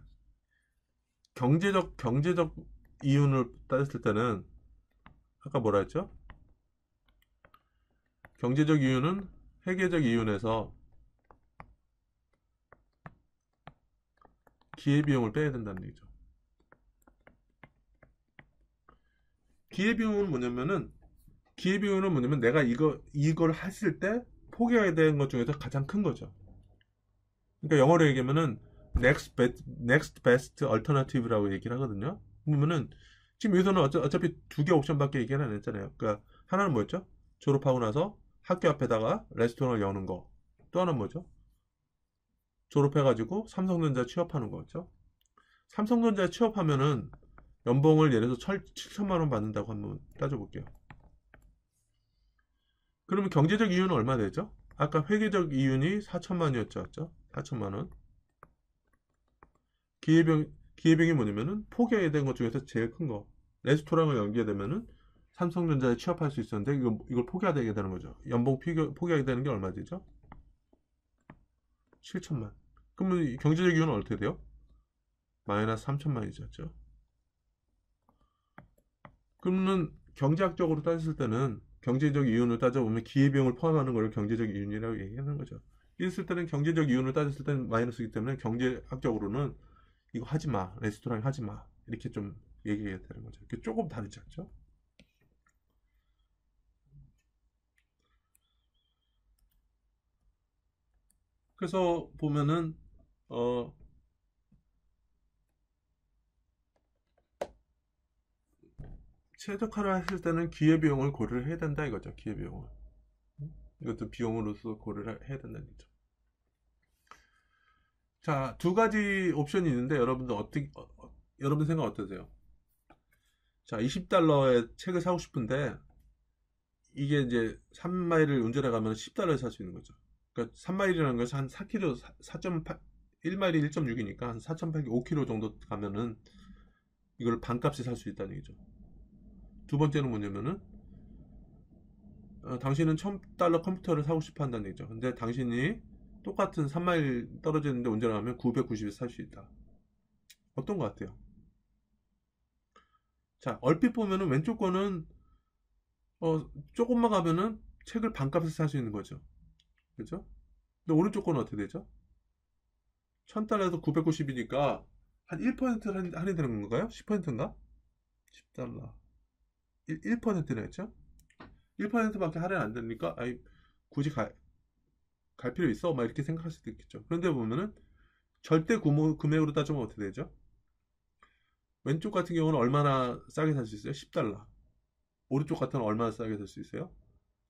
경제적 이윤을 따졌을 때는 아까 뭐라 했죠? 경제적 이윤은 회계적 이윤에서 기회비용을 빼야 된다는 얘기죠. 기회비용은 뭐냐면 내가 이걸 했을 때 포기해야 되는 것 중에서 가장 큰 거죠. 그러니까 영어로 얘기하면은 next best alternative라고 얘기를 하거든요. 그러면은 지금 여기서는 어차피 두 개 옵션밖에 얘기를 안 했잖아요. 그러니까 하나는 뭐였죠? 졸업하고 나서 학교 앞에다가 레스토랑을 여는 거. 또 하나는 뭐죠? 졸업해가지고 삼성전자 취업하는 거죠. 삼성전자에 취업하면은 연봉을 예를 들어서 7천만 원 받는다고 한번 따져볼게요. 그러면 경제적 이윤은 얼마 되죠? 아까 회계적 이윤이 4천만 원이었죠. 4천만 원. 기회비용이 뭐냐면은 포기해야 되는 것 중에서 제일 큰 거. 레스토랑을 연기게 되면은 삼성전자에 취업할 수 있었는데 이걸 포기하게 되는 거죠. 연봉 포기하게 되는 게 얼마 되죠? 7천만. 그러면 경제적 이윤은 어떻게 돼요? 마이너스 3천만이죠. 그러면 경제학적으로 따졌을 때는 경제적 이윤을 따져보면 기회비용을 포함하는 걸 경제적 이윤이라고 얘기하는 거죠. 이랬을 때는 경제적 이윤을 따졌을 때는 마이너스이기 때문에 경제학적으로는 이거 하지 마, 레스토랑 하지 마 이렇게 좀 얘기해야 되는 거죠. 이게 조금 다르지 않죠? 그래서 보면은 최적화를 했을 때는 기회비용을 고려를 해야 된다 이거죠. 기회비용을. 이것도 비용으로서 고려를 해야 된다는 거죠. 자, 두 가지 옵션이 있는데 여러분 생각 어떠세요? 자, 20달러에 책을 사고 싶은데 이게 이제 3마일을 운전해 가면 10달러에 살 수 있는 거죠. 그러니까 3마일이라는 것은 한 4km, 4.8, 1마일이 1.6이니까 한 4.8, 5km 정도 가면은 이걸 반값에 살 수 있다는 얘기죠. 두 번째는 뭐냐면은 당신은 1000달러 컴퓨터를 사고 싶어 한다는 얘기죠. 근데 당신이 똑같은 3마일 떨어지는데 운전을 하면 990에 살 수 있다. 어떤 것 같아요? 자, 얼핏 보면은 왼쪽 거는 조금만 가면은 책을 반값에 살 수 있는 거죠. 그죠? 근데 오른쪽 거는 어떻게 되죠? 1000달러에서 990이니까 한 1% 할인되는 건가요? 10%인가? 10달러. 1%나 했죠? 1%밖에 할인 안 되니까, 아이, 굳이 갈 필요 있어? 막 이렇게 생각할 수도 있겠죠. 그런데 보면은 절대 금액으로 따지면 어떻게 되죠? 왼쪽 같은 경우는 얼마나 싸게 살 수 있어요? 10달러. 오른쪽 같은 경우는 얼마나 싸게 살 수 있어요?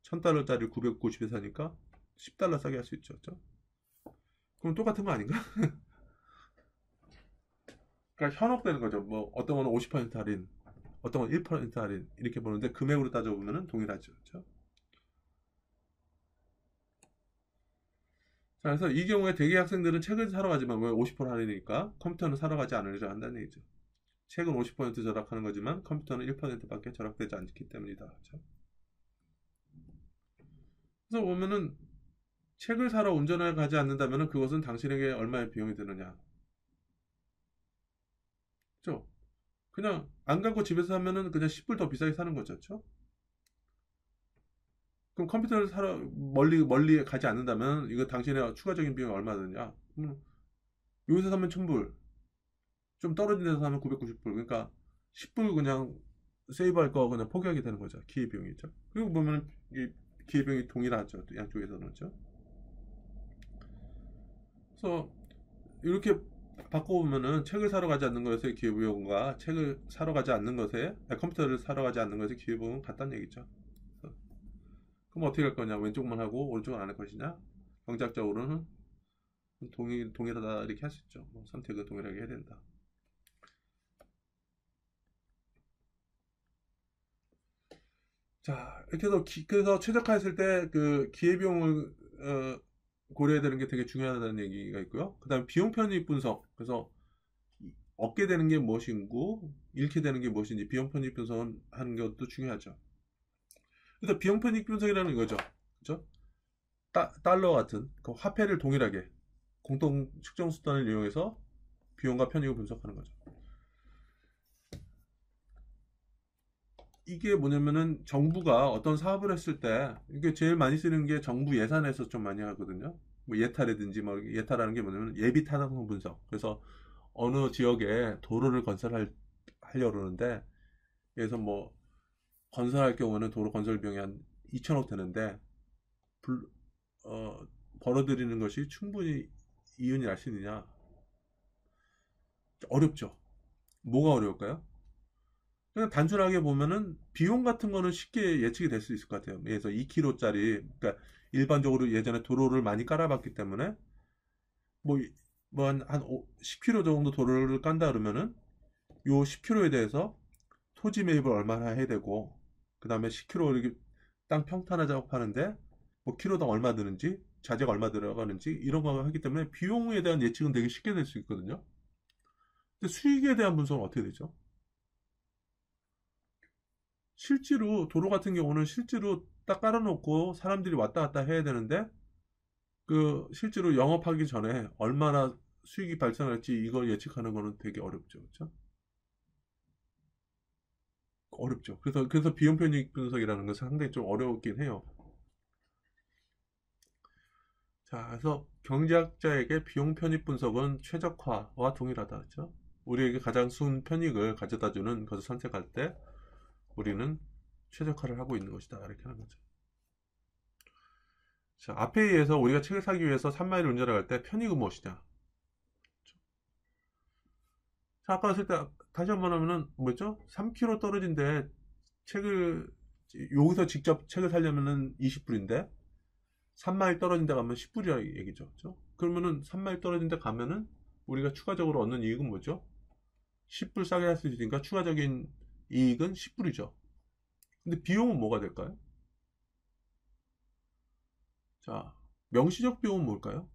1000달러짜리 990에 사니까 10달러 싸게 할 수 있죠. 그렇죠? 그럼 똑같은 거 아닌가? 그러니까 현혹되는 거죠. 뭐 어떤 거는 50% 할인, 어떤 건 1% 할인 이렇게 보는데 금액으로 따져보면 동일하죠. 그렇죠? 자, 그래서 이 경우에 대개 학생들은 책을 사러 가지만 왜 50% 할인이니까 컴퓨터는 사러 가지 않으려 한다는 얘기죠. 책은 50% 절약하는 거지만 컴퓨터는 1%밖에 절약되지 않기 때문이다. 그렇죠? 그래서 보면은 책을 사러 운전을 가지 않는다면 그것은 당신에게 얼마의 비용이 드느냐. 그렇죠? 그냥 안 가고 집에서 사면은 그냥 10불 더 비싸게 사는 거죠. 그렇죠? 그럼 컴퓨터를 사러 멀리 가지 않는다면 이거 당신의 추가적인 비용이 얼마 드느냐? 여기서 사면 1000불, 좀 떨어진 데서 사면 990불. 그러니까 10불 그냥 세이브할 거 그냥 포기하게 되는 거죠. 기회비용이죠. 그리고 보면 이 기회비용이 동일하죠. 양쪽에서는. 그렇죠? 그래서 이렇게 바꿔보면은 책을 사러 가지 않는 것의 기회비용과 책을 사러 가지 않는 것의 컴퓨터를 사러 가지 않는 것의 기회비용은 같다는 얘기죠. 그럼 어떻게 할 거냐? 왼쪽만 하고 오른쪽은 안 할 것이냐? 경제학적으로는 동일하다 이렇게 할 수 있죠. 선택은 동일하게 해야 된다. 자, 이렇게 해서 그래서 최적화했을 때 그 기회비용을 고려해야 되는 게 되게 중요하다는 얘기가 있고요. 그 다음에 비용 편입 분석. 그래서 얻게 되는 게 무엇이고 잃게 되는 게 무엇인지 비용 편입 분석을 하는 것도 중요하죠. 그래서 비용 편입 분석이라는 이거죠. 그죠? 달러 같은 그 화폐를 동일하게 공동 측정 수단을 이용해서 비용과 편익을 분석하는 거죠. 이게 뭐냐면은 정부가 어떤 사업을 했을 때 이게 제일 많이 쓰는 게 정부 예산에서 좀 많이 하거든요. 뭐 예타라든지 뭐 예타라는 게 뭐냐면 예비 타당성 분석. 그래서 어느 지역에 도로를 건설하려고 그러는데 그래서 뭐 건설할 경우는 도로 건설 비용이 한 2천억 되는데 불, 어, 벌어들이는 것이 충분히 이윤이 날 수 있느냐? 어렵죠. 뭐가 어려울까요? 그냥 단순하게 보면은 비용 같은 거는 쉽게 예측이 될 수 있을 것 같아요. 그래서 2km짜리, 그러니까 일반적으로 예전에 도로를 많이 깔아봤기 때문에 뭐, 한 10km 정도 도로를 깐다 그러면은 요 10km에 대해서 토지 매입을 얼마나 해야 되고, 그 다음에 10km 이렇게 땅 평탄화 작업하는데 뭐 키로당 얼마 드는지, 자재가 얼마 들어가는지 이런 거 하기 때문에 비용에 대한 예측은 되게 쉽게 될 수 있거든요. 근데 수익에 대한 분석은 어떻게 되죠? 실제로 도로 같은 경우는 실제로 딱 깔아놓고 사람들이 왔다 갔다 해야 되는데 그 실제로 영업하기 전에 얼마나 수익이 발생할지 이걸 예측하는 거는 되게 어렵죠. 그렇죠? 어렵죠. 그래서 비용 편익 분석이라는 것은 상당히 좀 어렵긴 해요. 자, 그래서 경제학자에게 비용 편익 분석은 최적화와 동일하다. 그렇죠? 우리에게 가장 순 편익을 가져다주는 것을 선택할 때 우리는 최적화를 하고 있는 것이다. 이렇게 하는 거죠. 자, 앞에 의해서 우리가 책을 사기 위해서 3마일 운전을 할 때 편익은 무엇이냐? 자, 아까 했을 때 다시 한번 하면은 뭐였죠? 3km 떨어진데 책을 여기서 직접 책을 사려면은 20불인데 3마일 떨어진 데 가면 10불이라 얘기죠. 그렇죠? 그러면은 3마일 떨어진 데 가면은 우리가 추가적으로 얻는 이익은 뭐죠? 10불 싸게 할 수 있으니까 추가적인 이익은 10불이죠. 근데 비용은 뭐가 될까요? 자, 명시적 비용은 뭘까요?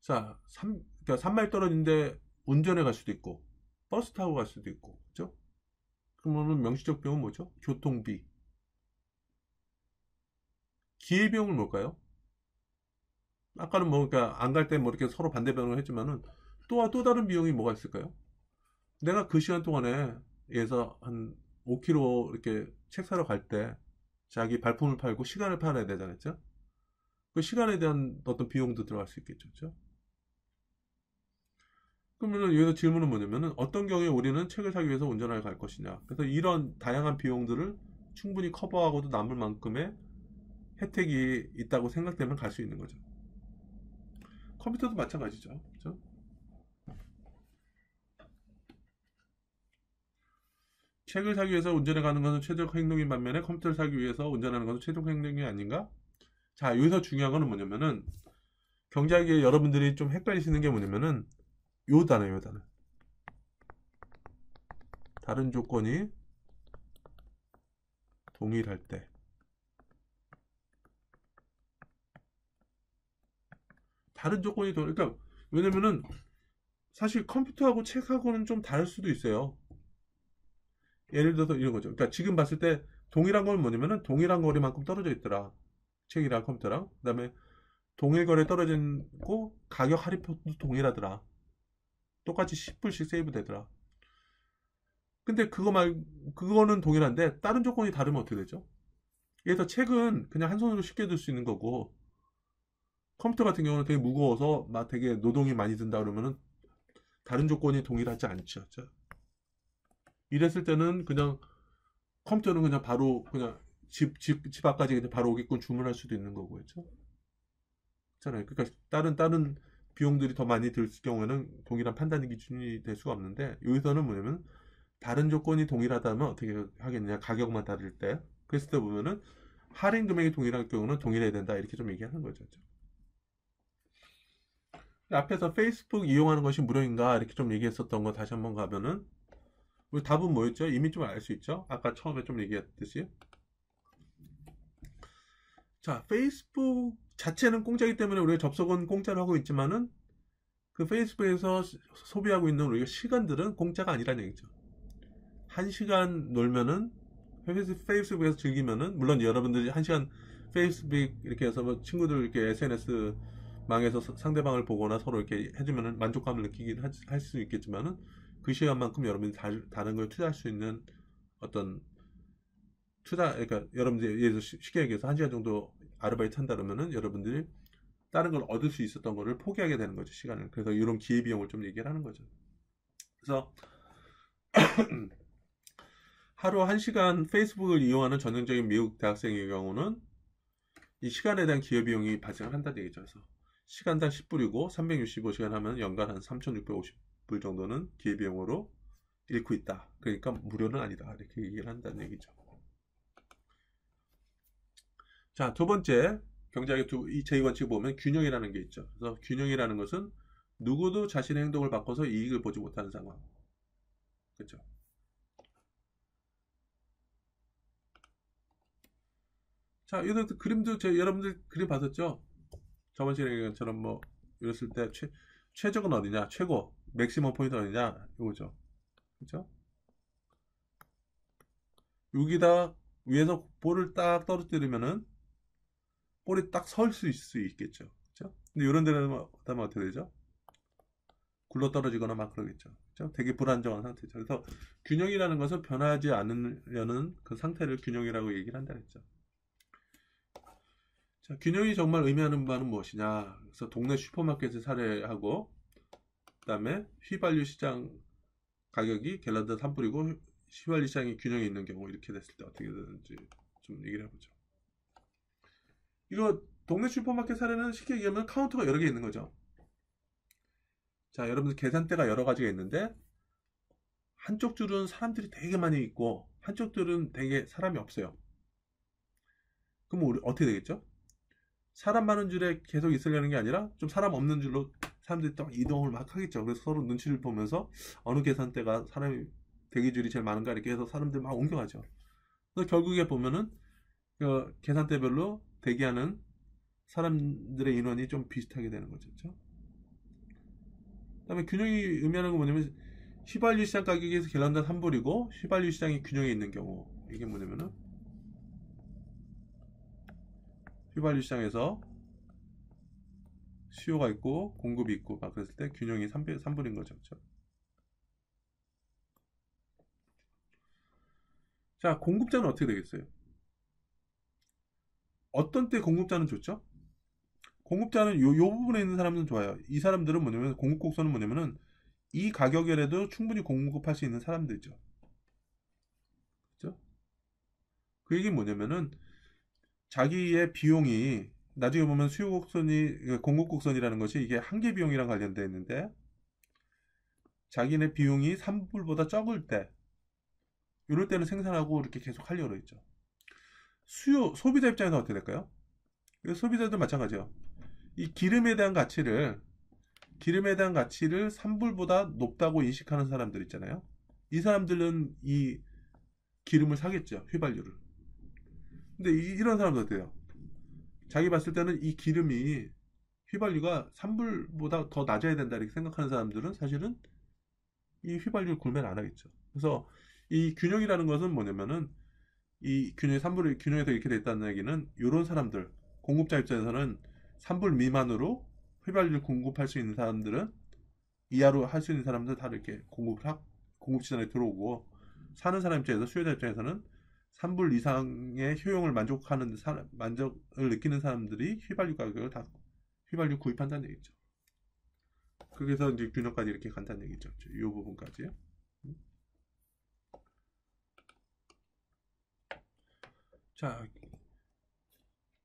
자, 그러니까 3마일 떨어진데 운전해 갈 수도 있고 버스 타고 갈 수도 있고 그죠? 그러면 명시적 비용은 뭐죠? 교통비. 기회비용은 뭘까요? 아까는 뭐 그러니까 안 갈 때 뭐 이렇게 서로 반대변을 했지만은 또 다른 비용이 뭐가 있을까요? 내가 그 시간 동안에 예서 한 5km 이렇게 책 사러 갈 때 자기 발품을 팔고 시간을 팔아야 되잖아요. 그죠? 그 시간에 대한 어떤 비용도 들어갈 수 있겠죠. 그죠? 그러면 여기서 질문은 뭐냐면은 어떤 경우에 우리는 책을 사기 위해서 운전하러 갈 것이냐. 그래서 이런 다양한 비용들을 충분히 커버하고도 남을 만큼의 혜택이 있다고 생각되면 갈 수 있는 거죠. 컴퓨터도 마찬가지죠. 그죠? 책을 사기 위해서 운전해 가는 것은 최적 행동인 반면에 컴퓨터를 사기 위해서 운전하는 것은 최적 행동이 아닌가? 자, 여기서 중요한 거는 뭐냐면은 경제학에 여러분들이 좀 헷갈리시는 게 뭐냐면은 요 단어예요, 요 단어. 다른 조건이 동일할 때. 다른 조건이 그러니까 왜냐면은 사실 컴퓨터하고 책하고는 좀 다를 수도 있어요. 예를 들어서 이런 거죠. 그러니까 지금 봤을 때 동일한 건 뭐냐면은 동일한 거리만큼 떨어져 있더라. 책이랑 컴퓨터랑. 그다음에 동일 거리에 떨어지고 가격 할인폭도 동일하더라. 똑같이 10불씩 세이브 되더라. 근데 그거는 동일한데 다른 조건이 다르면 어떻게 되죠? 그래서 책은 그냥 한 손으로 쉽게 들 수 있는 거고 컴퓨터 같은 경우는 되게 무거워서 막 되게 노동이 많이 든다 그러면은 다른 조건이 동일하지 않죠. 이랬을 때는 그냥 컴퓨터는 그냥 바로 그냥 집 앞까지 그냥 바로 오게끔 주문할 수도 있는 거고, 그렇죠? 그렇잖아요. 그러니까 다른 비용들이 더 많이 들 경우에는 동일한 판단 기준이 될 수가 없는데 여기서는 뭐냐면 다른 조건이 동일하다면 어떻게 하겠냐? 가격만 다를 때. 그랬을 때 보면은 할인 금액이 동일할 경우는 동일해야 된다 이렇게 좀 얘기하는 거죠. 앞에서 페이스북 이용하는 것이 무료인가 이렇게 좀 얘기했었던 거 다시 한번 가면은 우리 답은 뭐였죠? 이미 좀 알 수 있죠? 아까 처음에 좀 얘기했듯이 자 페이스북 자체는 공짜이기 때문에 우리가 접속은 공짜로 하고 있지만은 그 페이스북에서 소비하고 있는 우리가 시간들은 공짜가 아니라는 얘기죠. 1시간 놀면은 페이스북에서 즐기면은 물론 여러분들이 1시간 페이스북 이렇게 해서 뭐 친구들 이렇게 SNS 망해서 상대방을 보거나 서로 이렇게 해주면은 만족감을 느끼긴 할 수 있겠지만은 그 시간만큼 여러분이 다른 걸 투자할 수 있는 어떤 그러니까 여러분들이 예를 들어 쉽게 얘기해서 1시간 정도 아르바이트 한다 그러면은 여러분들이 다른 걸 얻을 수 있었던 거를 포기하게 되는 거죠, 시간을. 그래서 이런 기회비용을 좀 얘기를 하는 거죠. 그래서 하루 1시간 페이스북을 이용하는 전형적인 미국 대학생의 경우는 이 시간에 대한 기회비용이 발생한다는 얘기죠. 그래서 시간당 10불이고 365시간 하면 연간 한 3,650불 정도는 기회비용으로 잃고 있다. 그러니까 무료는 아니다. 이렇게 얘기를 한다는 얘기죠. 자, 두 번째 경제학의 이 제2원칙 보면 균형이라는 게 있죠. 그래서 균형이라는 것은 누구도 자신의 행동을 바꿔서 이익을 보지 못하는 상황. 그렇죠? 자, 이런 그림도 여러분들 그림 봤었죠? 저번 시간처럼 뭐 이랬을 때 최적은 어디냐? 최고 맥시멈 포인트 어디냐? 이거죠. 그렇죠? 여기다 위에서 볼을 딱 떨어뜨리면은 볼이 딱 설 수 있겠죠. 그렇죠? 근데 이런 데는 그다음에 어떻게 되죠? 굴러 떨어지거나 막 그러겠죠. 그렇죠? 되게 불안정한 상태죠. 그래서 균형이라는 것은 변하지 않으려는 그 상태를 균형이라고 얘기를 한다 했죠. 자, 균형이 정말 의미하는 바는 무엇이냐? 그래서 동네 슈퍼마켓을 사례하고 그다음에 휘발유 시장 가격이 갤런당 3불이고 휘발유 시장이 균형이 있는 경우 이렇게 됐을 때 어떻게 되는지 좀 얘기를 해보죠. 이거 동네 슈퍼마켓 사례는 쉽게 얘기하면 카운터가 여러 개 있는 거죠. 자, 여러분들 계산대가 여러 가지가 있는데 한쪽 줄은 사람들이 되게 많이 있고 한쪽 줄은 되게 사람이 없어요. 그럼 우리 어떻게 되겠죠? 사람 많은 줄에 계속 있으려는 게 아니라 좀 사람 없는 줄로 사람들이 또 이동을 막 하겠죠. 그래서 서로 눈치를 보면서 어느 계산대가 사람이 대기줄이 제일 많은가 이렇게 해서 사람들 막 옮겨가죠. 그래서 결국에 보면은 그 계산대별로 대기하는 사람들의 인원이 좀 비슷하게 되는 거죠. 그렇죠? 그다음에 균형이 의미하는 건 뭐냐면 휘발유 시장 가격이 갤런당 3불이고 휘발유 시장이 균형이 있는 경우 이게 뭐냐면은 휘발유 시장에서 수요가 있고 공급이 있고 막 그랬을 때 균형이 3분인 거죠. 그렇죠? 자, 공급자는 어떻게 되겠어요? 어떤 때 공급자는 좋죠? 공급자는 요 부분에 있는 사람들은 좋아요. 이 사람들은 뭐냐면 공급 곡선은 뭐냐면은 이 가격이라도 충분히 공급할 수 있는 사람들이죠. 그죠? 그 얘기는 뭐냐면은 자기의 비용이 나중에 보면 수요 곡선이 공급 곡선이라는 것이 이게 한계 비용이랑 관련되어 있는데 자기네 비용이 3불보다 적을 때 이럴 때는 생산하고 이렇게 계속 하려고 했죠. 소비자 입장에서 어떻게 될까요? 소비자도 마찬가지예요. 이 기름에 대한 가치를 3불보다 높다고 인식하는 사람들 있잖아요. 이 사람들은 이 기름을 사겠죠. 휘발유를. 근데 이런 사람도 어때요? 자기 봤을 때는 이 기름이 휘발유가 3불보다 더 낮아야 된다 이렇게 생각하는 사람들은 사실은 이 휘발유를 구매를 안 하겠죠. 그래서 이 균형이라는 것은 뭐냐면은 이 균형이 3불이 균형에서 이렇게 됐다는 얘기는 이런 사람들 공급자 입장에서는 3불 미만으로 휘발유를 공급할 수 있는 사람들은 이하로 할 수 있는 사람들 다 이렇게 공급 시장에 들어오고 사는 사람 입장에서 수요자 입장에서는 3불 이상의 효용을 만족을 느끼는 사람들이 휘발유 구입한다는 얘기죠. 그래서 이제 균형까지 이렇게 간다는 얘기죠. 이 부분까지. 자,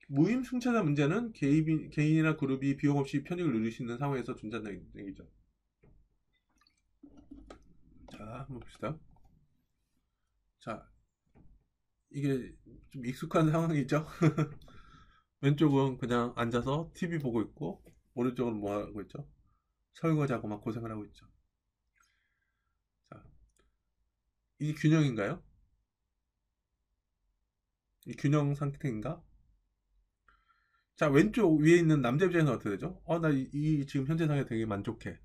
무임승차자 문제는 개인이나 그룹이 비용 없이 편익을 누릴 수 있는 상황에서 존재한다는 얘기죠. 자, 한번 봅시다. 자, 이게 좀 익숙한 상황이죠. 왼쪽은 그냥 앉아서 TV 보고 있고 오른쪽은 뭐 하고 있죠? 설거지하고 막 고생을 하고 있죠. 자, 이 균형인가요? 이 균형 상태인가? 자, 왼쪽 위에 있는 남자 입장에서는 어떻게 되죠? 나 지금 현재 상황에 되게 만족해.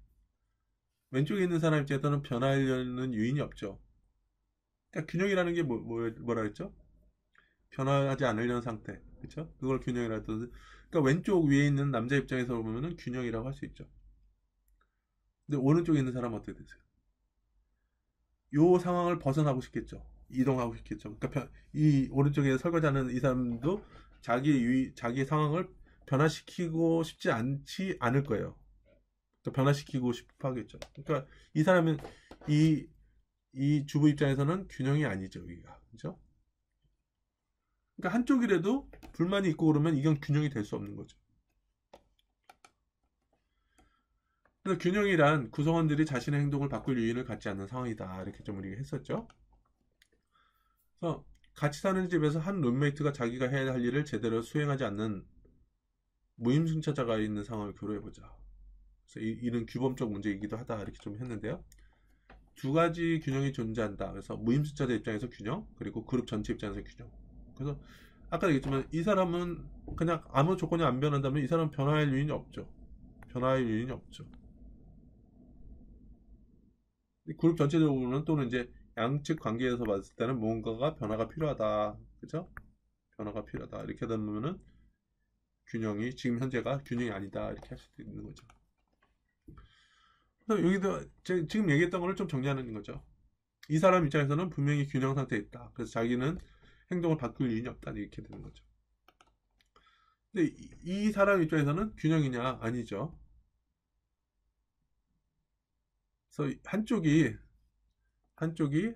왼쪽에 있는 사람 입장에서는 변화하려는 유인이 없죠. 그러니까 균형이라는 게 뭐라 했죠? 변화하지 않으려는 상태. 그렇죠? 그걸 균형이라 했던. 그러니까 왼쪽 위에 있는 남자 입장에서 보면은 균형이라고 할 수 있죠. 근데 오른쪽에 있는 사람은 어떻게 되세요? 요 상황을 벗어나고 싶겠죠. 이동하고 싶겠죠. 그러니까 이 오른쪽에 설거지하는 이 사람도 자기 상황을 변화시키고 싶지 않을 거예요. 그러니까 변화시키고 싶어 하겠죠. 그러니까 이 사람은 이 주부 입장에서는 균형이 아니죠, 여기가. 그죠? 그러니까 한쪽이라도 불만이 있고 그러면 이건 균형이 될 수 없는 거죠. 그래서 균형이란 구성원들이 자신의 행동을 바꿀 유인을 갖지 않는 상황이다. 이렇게 좀 우리가 했었죠. 그래서 같이 사는 집에서 한 룸메이트가 자기가 해야 할 일을 제대로 수행하지 않는 무임승차자가 있는 상황을 교류해보자. 그래서 이는 규범적 문제이기도 하다. 이렇게 좀 했는데요. 두 가지 균형이 존재한다. 그래서 무임승차자 입장에서 균형, 그리고 그룹 전체 입장에서 균형. 그래서 아까 얘기했지만 이 사람은 그냥 아무 조건이 안 변한다면 이 사람은 변화할 요인이 없죠. 변화할 요인이 없죠. 그룹 전체적으로는 또는 이제 양측 관계에서 봤을 때는 무언가가 변화가 필요하다. 그죠? 변화가 필요하다. 이렇게 되면은 균형이 지금 현재가 균형이 아니다. 이렇게 할 수도 있는 거죠. 그래서 여기도 지금 얘기했던 거를 좀 정리하는 거죠. 이 사람 입장에서는 분명히 균형 상태에 있다. 그래서 자기는 행동을 바꿀 이유는 없다. 이렇게 되는 거죠. 근데 이 사람 입장에서는 균형이냐? 아니죠. 그래서 한쪽이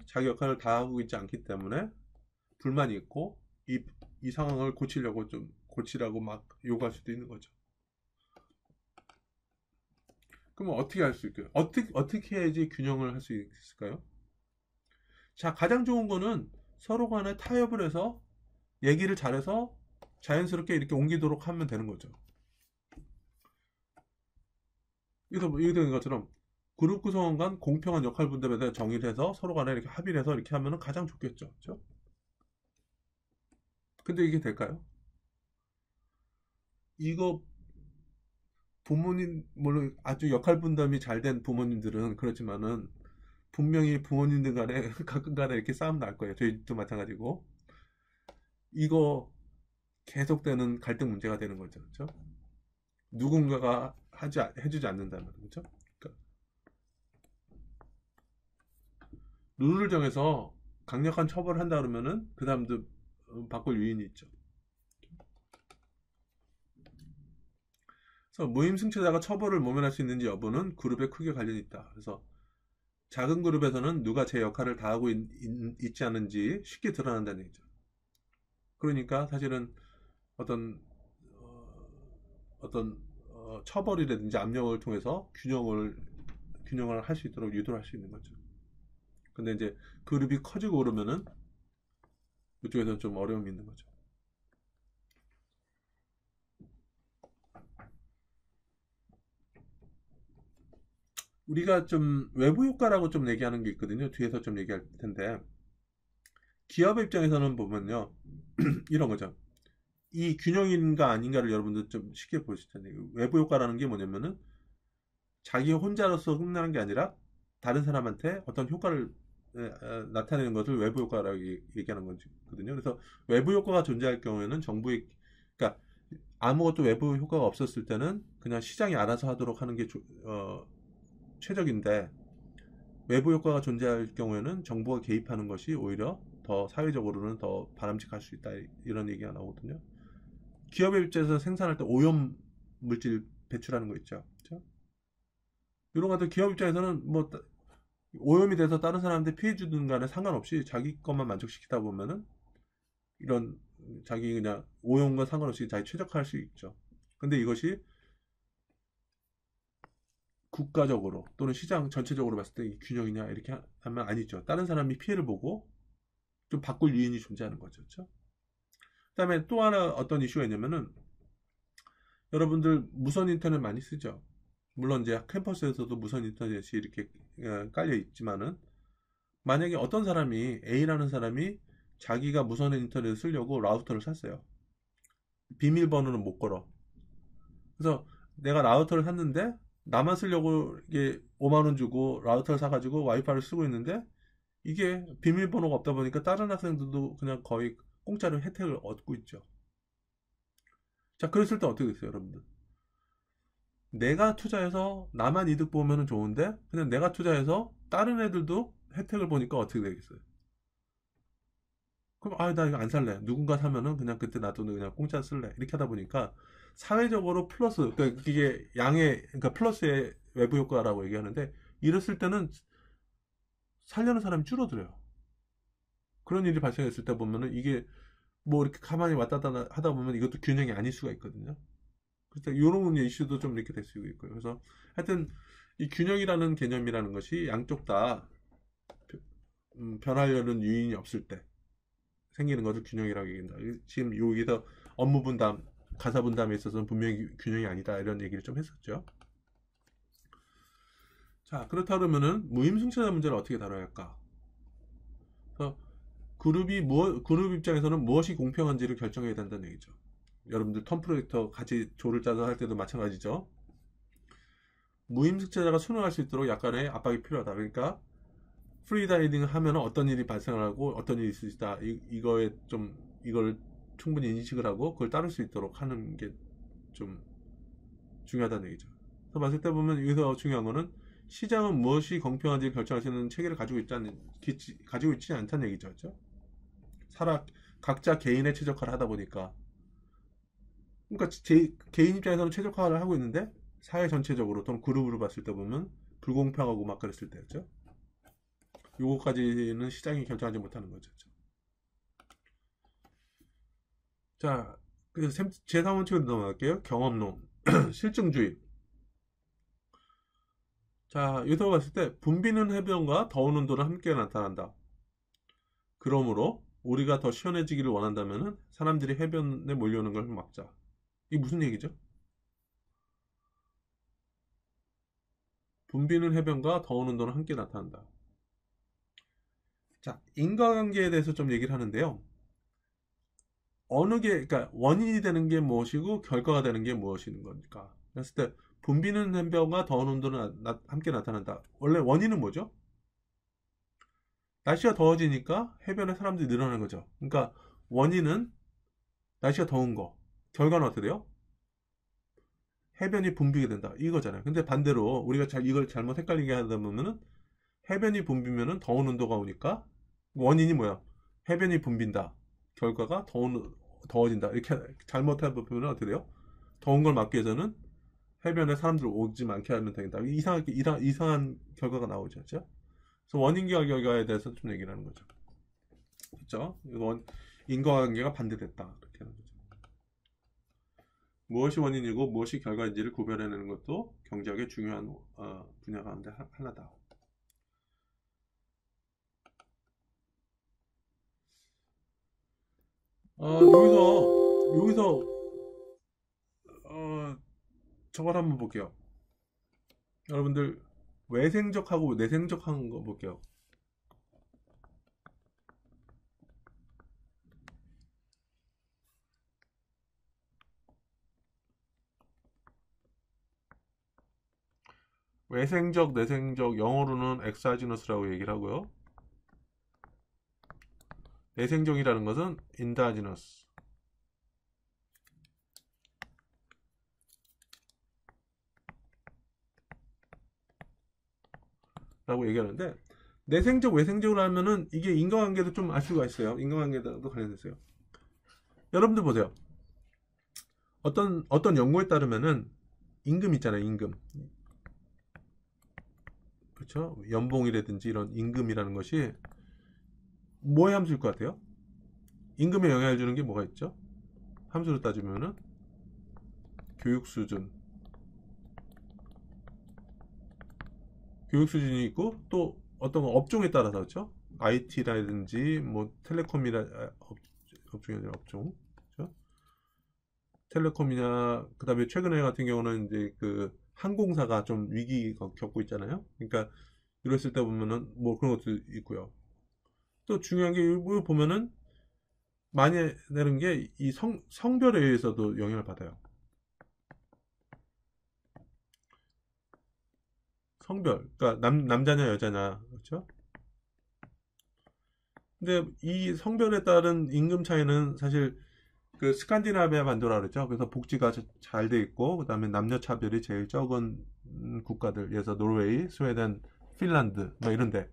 자기 역할을 다 하고 있지 않기 때문에 불만이 있고 이 상황을 고치라고 막 요구할 수도 있는 거죠. 그러면 어떻게 할 수 있을까요? 어떻게 해야지 균형을 할 수 있을까요? 자, 가장 좋은 거는 서로 간에 타협을 해서 얘기를 잘해서 자연스럽게 이렇게 옮기도록 하면 되는 거죠. 여기서 된 것처럼 그룹 구성원 간 공평한 역할 분담에 대해 정의를 해서 서로 간에 이렇게 합의를 해서 이렇게 하면 가장 좋겠죠. 그렇죠? 근데 이게 될까요? 이거 부모님, 물론 아주 역할 분담이 잘 된 부모님들은 그렇지만은 분명히 부모님들 간에 가끔 가다 이렇게 싸움 날 거예요. 저희도 마찬가지고. 이거 계속되는 갈등 문제가 되는 거죠. 그렇죠? 누군가가 해주지 않는다면, 그렇죠? 그러니까 룰을 정해서 강력한 처벌을 한다 그러면은 그 사람도 바꿀 유인이 있죠. 그래서 무임승차자가 처벌을 모면할 수 있는지 여부는 그룹의 크기에 관련이 있다. 그래서 작은 그룹에서는 누가 제 역할을 다하고 있지 않은지 쉽게 드러난다는 얘기죠. 그러니까 사실은 어떤 처벌이라든지 압력을 통해서 균형을 할 수 있도록 유도를 할 수 있는 거죠. 근데 이제 그룹이 커지고 그러면은 그쪽에서 좀 어려움이 있는 거죠. 우리가 좀 외부 효과라고 좀 얘기하는 게 있거든요. 뒤에서 좀 얘기할 텐데, 기업의 입장에서는 보면요, 이런 거죠. 이 균형인가 아닌가를 여러분들 좀 쉽게 보실 텐데, 외부 효과라는 게 뭐냐면은 자기 혼자로서 끝나는 게 아니라 다른 사람한테 어떤 효과를 나타내는 것을 외부 효과라고 얘기하는 거거든요. 그래서 외부 효과가 존재할 경우에는 정부의, 그러니까 아무것도 외부 효과가 없었을 때는 그냥 시장이 알아서 하도록 하는 게 최적인데, 외부 효과가 존재할 경우에는 정부가 개입하는 것이 오히려 더 사회적으로는 더 바람직할 수 있다, 이런 얘기가 나오거든요. 기업의 입장에서 생산할 때 오염 물질 배출하는 거 있죠. 그렇죠? 이런 것들 기업 입장에서는 뭐 오염이 돼서 다른 사람한테 피해 주든 간에 상관없이 자기 것만 만족시키다 보면은 이런 자기 그냥 오염과 상관없이 자기 최적화할 수 있죠. 근데 이것이 국가적으로 또는 시장 전체적으로 봤을 때 균형이냐 이렇게 하면 아니죠. 다른 사람이 피해를 보고 좀 바꿀 유인이 존재하는 거죠. 그렇죠? 그다음에 또 하나 어떤 이슈가 있냐면은 여러분들 무선 인터넷 많이 쓰죠. 물론 이제 캠퍼스에서도 무선 인터넷이 이렇게 깔려 있지만은 만약에 어떤 사람이 A라는 사람이 자기가 무선 인터넷을 쓰려고 라우터를 샀어요. 비밀번호는 못 걸어. 그래서 내가 라우터를 샀는데 나만 쓰려고 이게 5만 원 주고 라우터를 사가지고 와이파이를 쓰고 있는데 이게 비밀번호가 없다 보니까 다른 학생들도 그냥 거의 공짜로 혜택을 얻고 있죠. 자, 그랬을 때 어떻게 됐어요, 여러분들? 내가 투자해서 나만 이득 보면 좋은데 그냥 내가 투자해서 다른 애들도 혜택을 보니까 어떻게 되겠어요? 그럼 나 이거 안 살래. 누군가 사면은 그냥 그때 나도 그냥 공짜 쓸래. 이렇게 하다 보니까 사회적으로 플러스, 그러니까 이게 그러니까 플러스의 외부 효과라고 얘기하는데, 이랬을 때는 살려는 사람이 줄어들어요. 그런 일이 발생했을 때 보면은 이게 뭐 이렇게 가만히 왔다 갔다 하다 보면 이것도 균형이 아닐 수가 있거든요. 그래서 이런 이슈도 좀 이렇게 될 수 있고요. 그래서 하여튼 이 균형이라는 개념이라는 것이 양쪽 다 변하려는 유인이 없을 때 생기는 것을 균형이라고 얘기한다. 지금 여기서 업무 분담, 가사 분담에 있어서는 분명히 균형이 아니다, 이런 얘기를 좀 했었죠. 자, 그렇다 그러면은 무임승차자 문제를 어떻게 다뤄야 할까? 그래서 그룹 입장에서는 무엇이 공평한지를 결정해야 된다는 얘기죠. 여러분들 턴 프로젝터 같이 조를 짜서 할 때도 마찬가지죠. 무임승차자가 순응할 수 있도록 약간의 압박이 필요하다. 그러니까 프리다이딩 하면 어떤 일이 발생하고 어떤 일이 있을 수 있다. 이걸 충분히 인식을 하고 그걸 따를 수 있도록 하는 게 좀 중요하다는 얘기죠. 그래서 봤을 때 보면 여기서 중요한 거는 시장은 무엇이 공평한지 결정할 수 있는 체계를 가지고 있지 않다는 얘기죠. 그렇죠? 각자 개인의 최적화를 하다 보니까, 그러니까 개인 입장에서는 최적화를 하고 있는데 사회 전체적으로 또는 그룹으로 봤을 때 보면 불공평하고 막 그랬을 때였죠. 요거까지는 시장이 결정하지 못하는 거죠. 자, 그래서 제3원칙으로 넘어갈게요. 경험론, 실증주의. 자, 여기서 봤을 때 붐비는 해변과 더운 온도는 함께 나타난다. 그러므로 우리가 더 시원해지기를 원한다면 사람들이 해변에 몰려오는 걸 막자. 이게 무슨 얘기죠? 붐비는 해변과 더운 온도는 함께 나타난다. 자, 인과관계에 대해서 좀 얘기를 하는데요. 그러니까 원인이 되는 게 무엇이고 결과가 되는 게 무엇인 겁니까? 그랬을 때 붐비는 해변과 더운 온도는 함께 나타난다. 원래 원인은 뭐죠? 날씨가 더워지니까 해변에 사람들이 늘어나는 거죠. 그러니까 원인은 날씨가 더운 거. 결과는 어떻게 돼요? 해변이 붐비게 된다 이거잖아요. 근데 반대로 우리가 이걸 잘못 헷갈리게 하다 보면은 해변이 붐비면은 더운 온도가 오니까 원인이 뭐야? 해변이 붐빈다. 결과가 더워진다. 이렇게 잘못하다 보면 어떻게 돼요? 더운 걸 막기 위해서는 해변에 사람들 오지 않게 하면 되겠다. 이상한 결과가 나오죠. 그렇죠? 그래서 원인과 결과에 대해서 좀 얘기를 하는 거죠. 그렇죠? 인과관계가 반대됐다. 이렇게 하는 거죠. 무엇이 원인이고 무엇이 결과인지를 구별해내는 것도 경제학의 중요한 분야 가운데 하나다. 여기서 저걸 한번 볼게요. 여러분들 외생적하고 내생적한 거 볼게요. 외생적, 내생적, 영어로는 엑사지너스라고 얘기를 하고요. 내생적이라는 것은 인다지너스 라고 얘기하는데, 내생적, 외생적으로 하면은 이게 인과관계도 좀 알 수가 있어요. 인과관계도 관련됐어요. 여러분들 보세요. 어떤 연구에 따르면은 임금 있잖아요. 임금. 그렇죠? 연봉이라든지 이런 임금이라는 것이 뭐의 함수일 것 같아요? 임금에 영향을 주는 게 뭐가 있죠? 함수로 따지면은 교육 수준. 교육 수준이 있고 또 어떤 업종에 따라서 그렇죠? IT라든지 뭐 텔레콤이라 업종이 아니라 업종. 그렇죠? 텔레콤이나 그다음에 최근에 같은 경우는 이제 그 항공사가 좀 위기 겪고 있잖아요. 그러니까 이랬을 때 보면은 뭐 그런 것도 있고요. 또 중요한 게 보면은 많이 내는 게 이 성별에 의해서도 영향을 받아요. 성별, 그러니까 남자냐 여자냐, 그렇죠? 근데 이 성별에 따른 임금 차이는 사실 그 스칸디나비아 반도라 그랬죠. 그래서 복지가 잘 돼 있고 그다음에 남녀 차별이 제일 적은 국가들, 예서 노르웨이, 스웨덴, 핀란드 뭐 이런데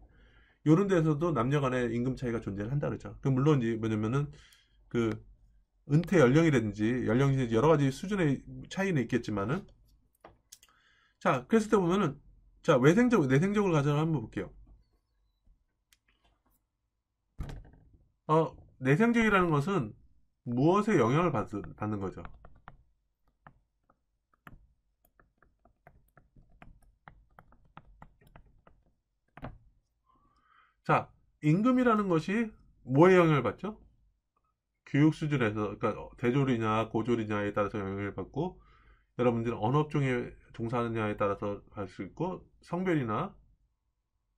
이런 데서도 남녀 간의 임금 차이가 존재를 한다 그러죠. 그 물론 이제 뭐냐면은 그 은퇴 연령이라든지 연령이 여러 가지 수준의 차이는 있겠지만은, 자 그랬을 때 보면은, 자 외생적 내생적으로 가정을 한번 볼게요. 내생적이라는 것은 무엇에 영향을 받는 거죠? 자, 임금이라는 것이 뭐에 영향을 받죠? 교육 수준에서, 그러니까 대졸이냐 고졸이냐에 따라서 영향을 받고, 여러분들이 어느 업종에 종사하느냐에 따라서 할 수 있고, 성별이나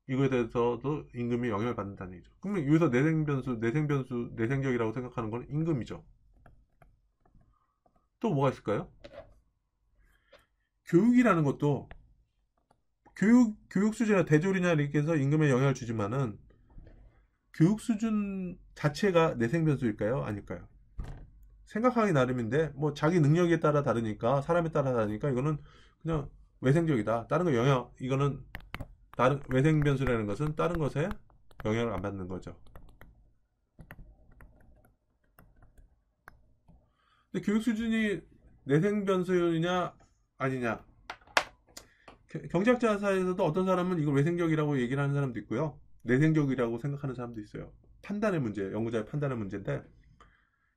이거에 대해서도 임금이 영향을 받는다는 얘기죠. 그러면 여기서 내생적이라고 생각하는 건 임금이죠. 또 뭐가 있을까요? 교육이라는 것도 교육 수준이나 대졸이냐 이렇게 해서 임금에 영향을 주지만은, 교육 수준 자체가 내생 변수일까요? 아닐까요? 생각하기 나름인데 뭐 자기 능력에 따라 다르니까, 사람에 따라 다르니까 이거는 그냥 외생적이다. 다른 거 이거는 다른 외생 변수라는 것은 다른 것에 영향을 안 받는 거죠. 근데 교육 수준이 내생 변수냐 아니냐, 경제학자 사이에서도 어떤 사람은 이걸 외생적이라고 얘기를 하는 사람도 있고요, 내생적이라고 생각하는 사람도 있어요. 판단의 문제, 연구자의 판단의 문제인데,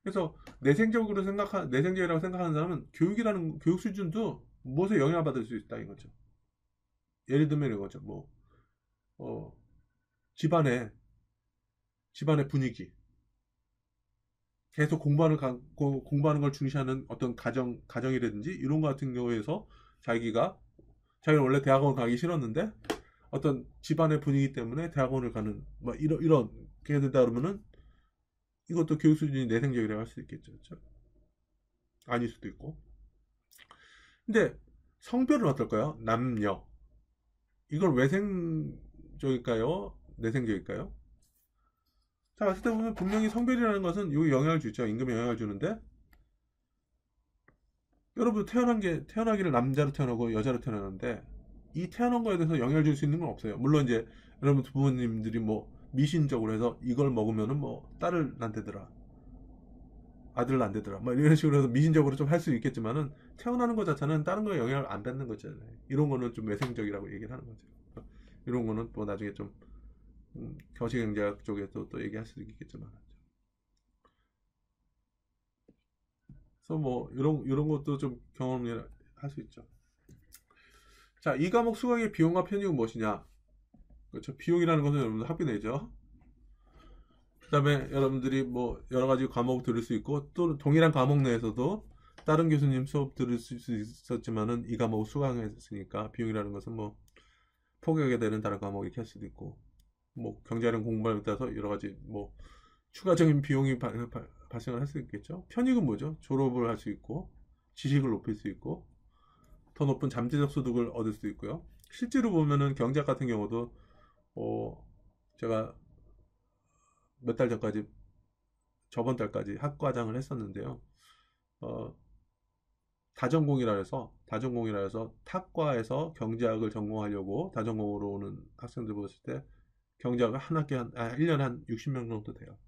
그래서 내생적이라고 생각하는 사람은 교육 수준도 무엇에 영향을 받을 수 있다 이거죠. 예를 들면 이거죠. 뭐 집안의 분위기, 계속 공부하는 걸 중시하는 어떤 가정이라든지 이런 것 같은 경우에서 자기는 원래 대학원 가기 싫었는데 어떤 집안의 분위기 때문에 대학원을 가는 뭐 이런 게 된다 그러면은 이것도 교육 수준이 내생적이라고 할 수 있겠죠. 그렇죠? 아닐 수도 있고. 근데 성별은 어떨까요? 남녀. 이걸 외생적일까요? 내생적일까요? 자, 봤을 때 보면 분명히 성별이라는 것은 요 영향을 주죠. 임금에 영향을 주는데, 여러분 태어나기를 남자로 태어나고 여자로 태어나는데 이 태어난 거에 대해서 영향을 줄 수 있는 건 없어요. 물론 이제 여러분 부모님들이 뭐 미신적으로 해서 이걸 먹으면은 뭐 딸을 낳대더라, 아들을 낳대더라, 뭐 이런 식으로 해서 미신적으로 좀 할 수 있겠지만은 태어나는 것 자체는 다른 거에 영향을 안 받는 거잖아요. 이런 거는 좀 외생적이라고 얘기를 하는 거죠. 이런 거는 뭐 나중에 좀 거시경제학 쪽에서 또 얘기할 수도 있겠지만. 그래서 뭐 이런 것도 좀 경험을 할 수 있죠. 자, 이 과목 수강의 비용과 편익은 무엇이냐? 그렇죠. 비용이라는 것은 여러분들 학비 내죠. 그 다음에 여러분들이 뭐 여러 가지 과목 들을 수 있고, 또 동일한 과목 내에서도 다른 교수님 수업 들을 수 있었지만은 이 과목 수강했으니까 비용이라는 것은 뭐 포기하게 되는 다른 과목 이렇게 할 수도 있고, 뭐 경제활용 공부에 따라서 여러 가지 뭐 추가적인 비용이 발생을 할 수 있겠죠. 편익은 뭐죠? 졸업을 할 수 있고, 지식을 높일 수 있고, 더 높은 잠재적 소득을 얻을 수 있고요. 실제로 보면은 경제학 같은 경우도 제가 몇 달 전까지, 저번 달까지 학과장을 했었는데요. 다전공이라 해서 탁과에서 경제학을 전공하려고 다전공으로 오는 학생들 보실 때 경제학을 한 학기 1년에 한 60명 정도 돼요.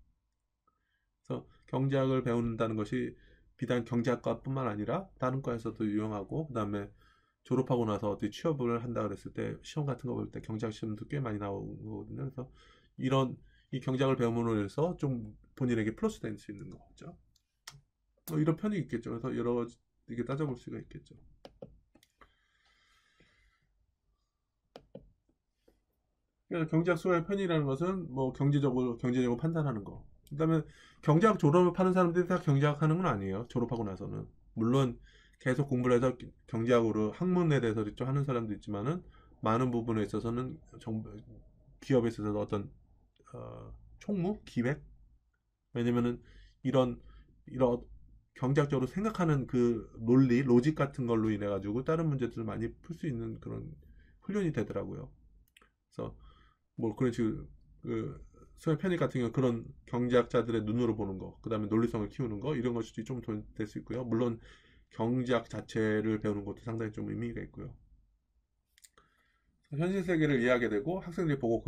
그래서 경제학을 배운다는 것이 비단 경제학과뿐만 아니라 다른 과에서도 유용하고, 그 다음에 졸업하고 나서 어떻게 취업을 한다 그랬을 때 시험 같은 거 볼 때 경제학 시험도 꽤 많이 나오거든요. 그래서 이 경제학을 배움으로 해서 좀 본인에게 플러스 될 수 있는 거죠. 뭐 이런 편이 있겠죠. 그래서 여러 가지 이게 따져볼 수가 있겠죠. 그래서 경제학 수강의 편이라는 것은 뭐 경제적으로 판단하는 거. 그다음에 경제학 졸업을 파는 사람들이 다 경제학 하는 건 아니에요. 졸업하고 나서는 물론 계속 공부를 해서 경제학으로 학문에 대해서 좀 하는 사람도 있지만은 많은 부분에 있어서는 기업에 있어서 어떤 총무, 기획, 왜냐면은 이런 경제학적으로 생각하는 그 논리, 로직 같은 걸로 인해 가지고 다른 문제들을 많이 풀 수 있는 그런 훈련이 되더라고요. 그래서 뭐 그런 식으로 수행 편익 같은 경우 그런 경제학자들의 눈으로 보는 거, 그 다음에 논리성을 키우는 거, 이런 것이 좀 될 수 있고요. 물론 경제학 자체를 배우는 것도 상당히 좀 의미가 있고요. 현실 세계를 이해하게 되고 학생들이 보고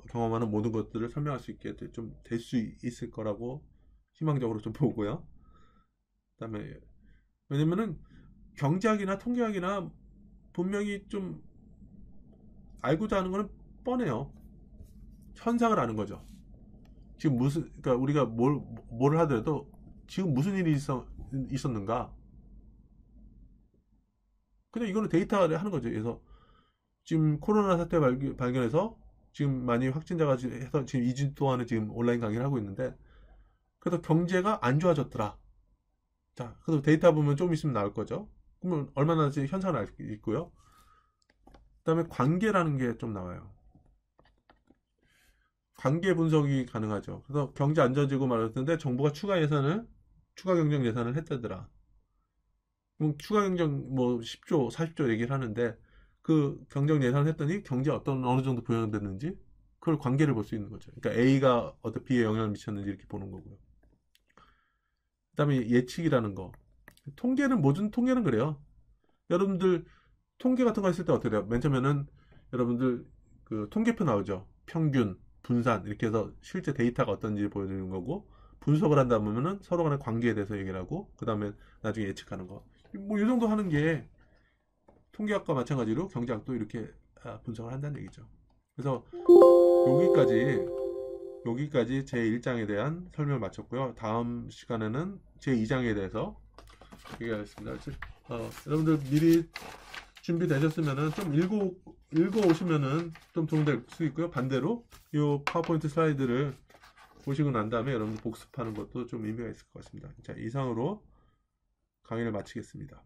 경험하는 모든 것들을 설명할 수 있게 좀 될 수 있을 거라고 희망적으로 좀 보고요. 그다음에 왜냐면은 경제학이나 통계학이나 분명히 좀 알고자 하는 거는 뻔해요. 현상을 아는 거죠. 지금 그러니까 우리가 뭘 하더라도 지금 무슨 일이 있었는가? 그냥 이거는 데이터를 하는 거죠. 그래서 지금 코로나 사태 발견해서 지금 많이 확진자가 해서 지금 2주 동안은 지금 온라인 강의를 하고 있는데, 그래서 경제가 안 좋아졌더라. 자, 그래서 데이터 보면 좀 있으면 나올 거죠. 그러면 얼마나 현상을 알 수 있고요. 그 다음에 관계라는 게 좀 나와요. 관계 분석이 가능하죠. 그래서 경제 안 좋아지고 말았는데 정부가 추가 경정 예산을 했다더라. 그럼 추가 경정 뭐 10조, 40조 얘기를 하는데 그 경정 예산을 했더니 경제 어느 정도 부양됐는지 그걸 관계를 볼 수 있는 거죠. 그러니까 A가 어떤 B에 영향을 미쳤는지 이렇게 보는 거고요. 그 다음에 예측이라는 거. 모든 통계는 그래요. 여러분들 통계 같은 거 했을 때 어떻게 돼요? 맨 처음에는 여러분들 그 통계표 나오죠. 평균, 분산 이렇게 해서 실제 데이터가 어떤지 보여주는 거고, 분석을 한다 보면은 서로 간의 관계에 대해서 얘기를 하고, 그 다음에 나중에 예측하는 거. 뭐 이 정도 하는 게 통계학과 마찬가지로 경제학도 이렇게 분석을 한다는 얘기죠. 그래서 여기까지 제 1장에 대한 설명을 마쳤고요. 다음 시간에는 제 2장에 대해서 얘기하겠습니다. 여러분들 미리 준비되셨으면은 좀 읽어 오시면은 좀 도움될 수 있고요. 반대로 이 파워포인트 슬라이드를 보시고 난 다음에 여러분들 복습하는 것도 좀 의미가 있을 것 같습니다. 자, 이상으로 강의를 마치겠습니다.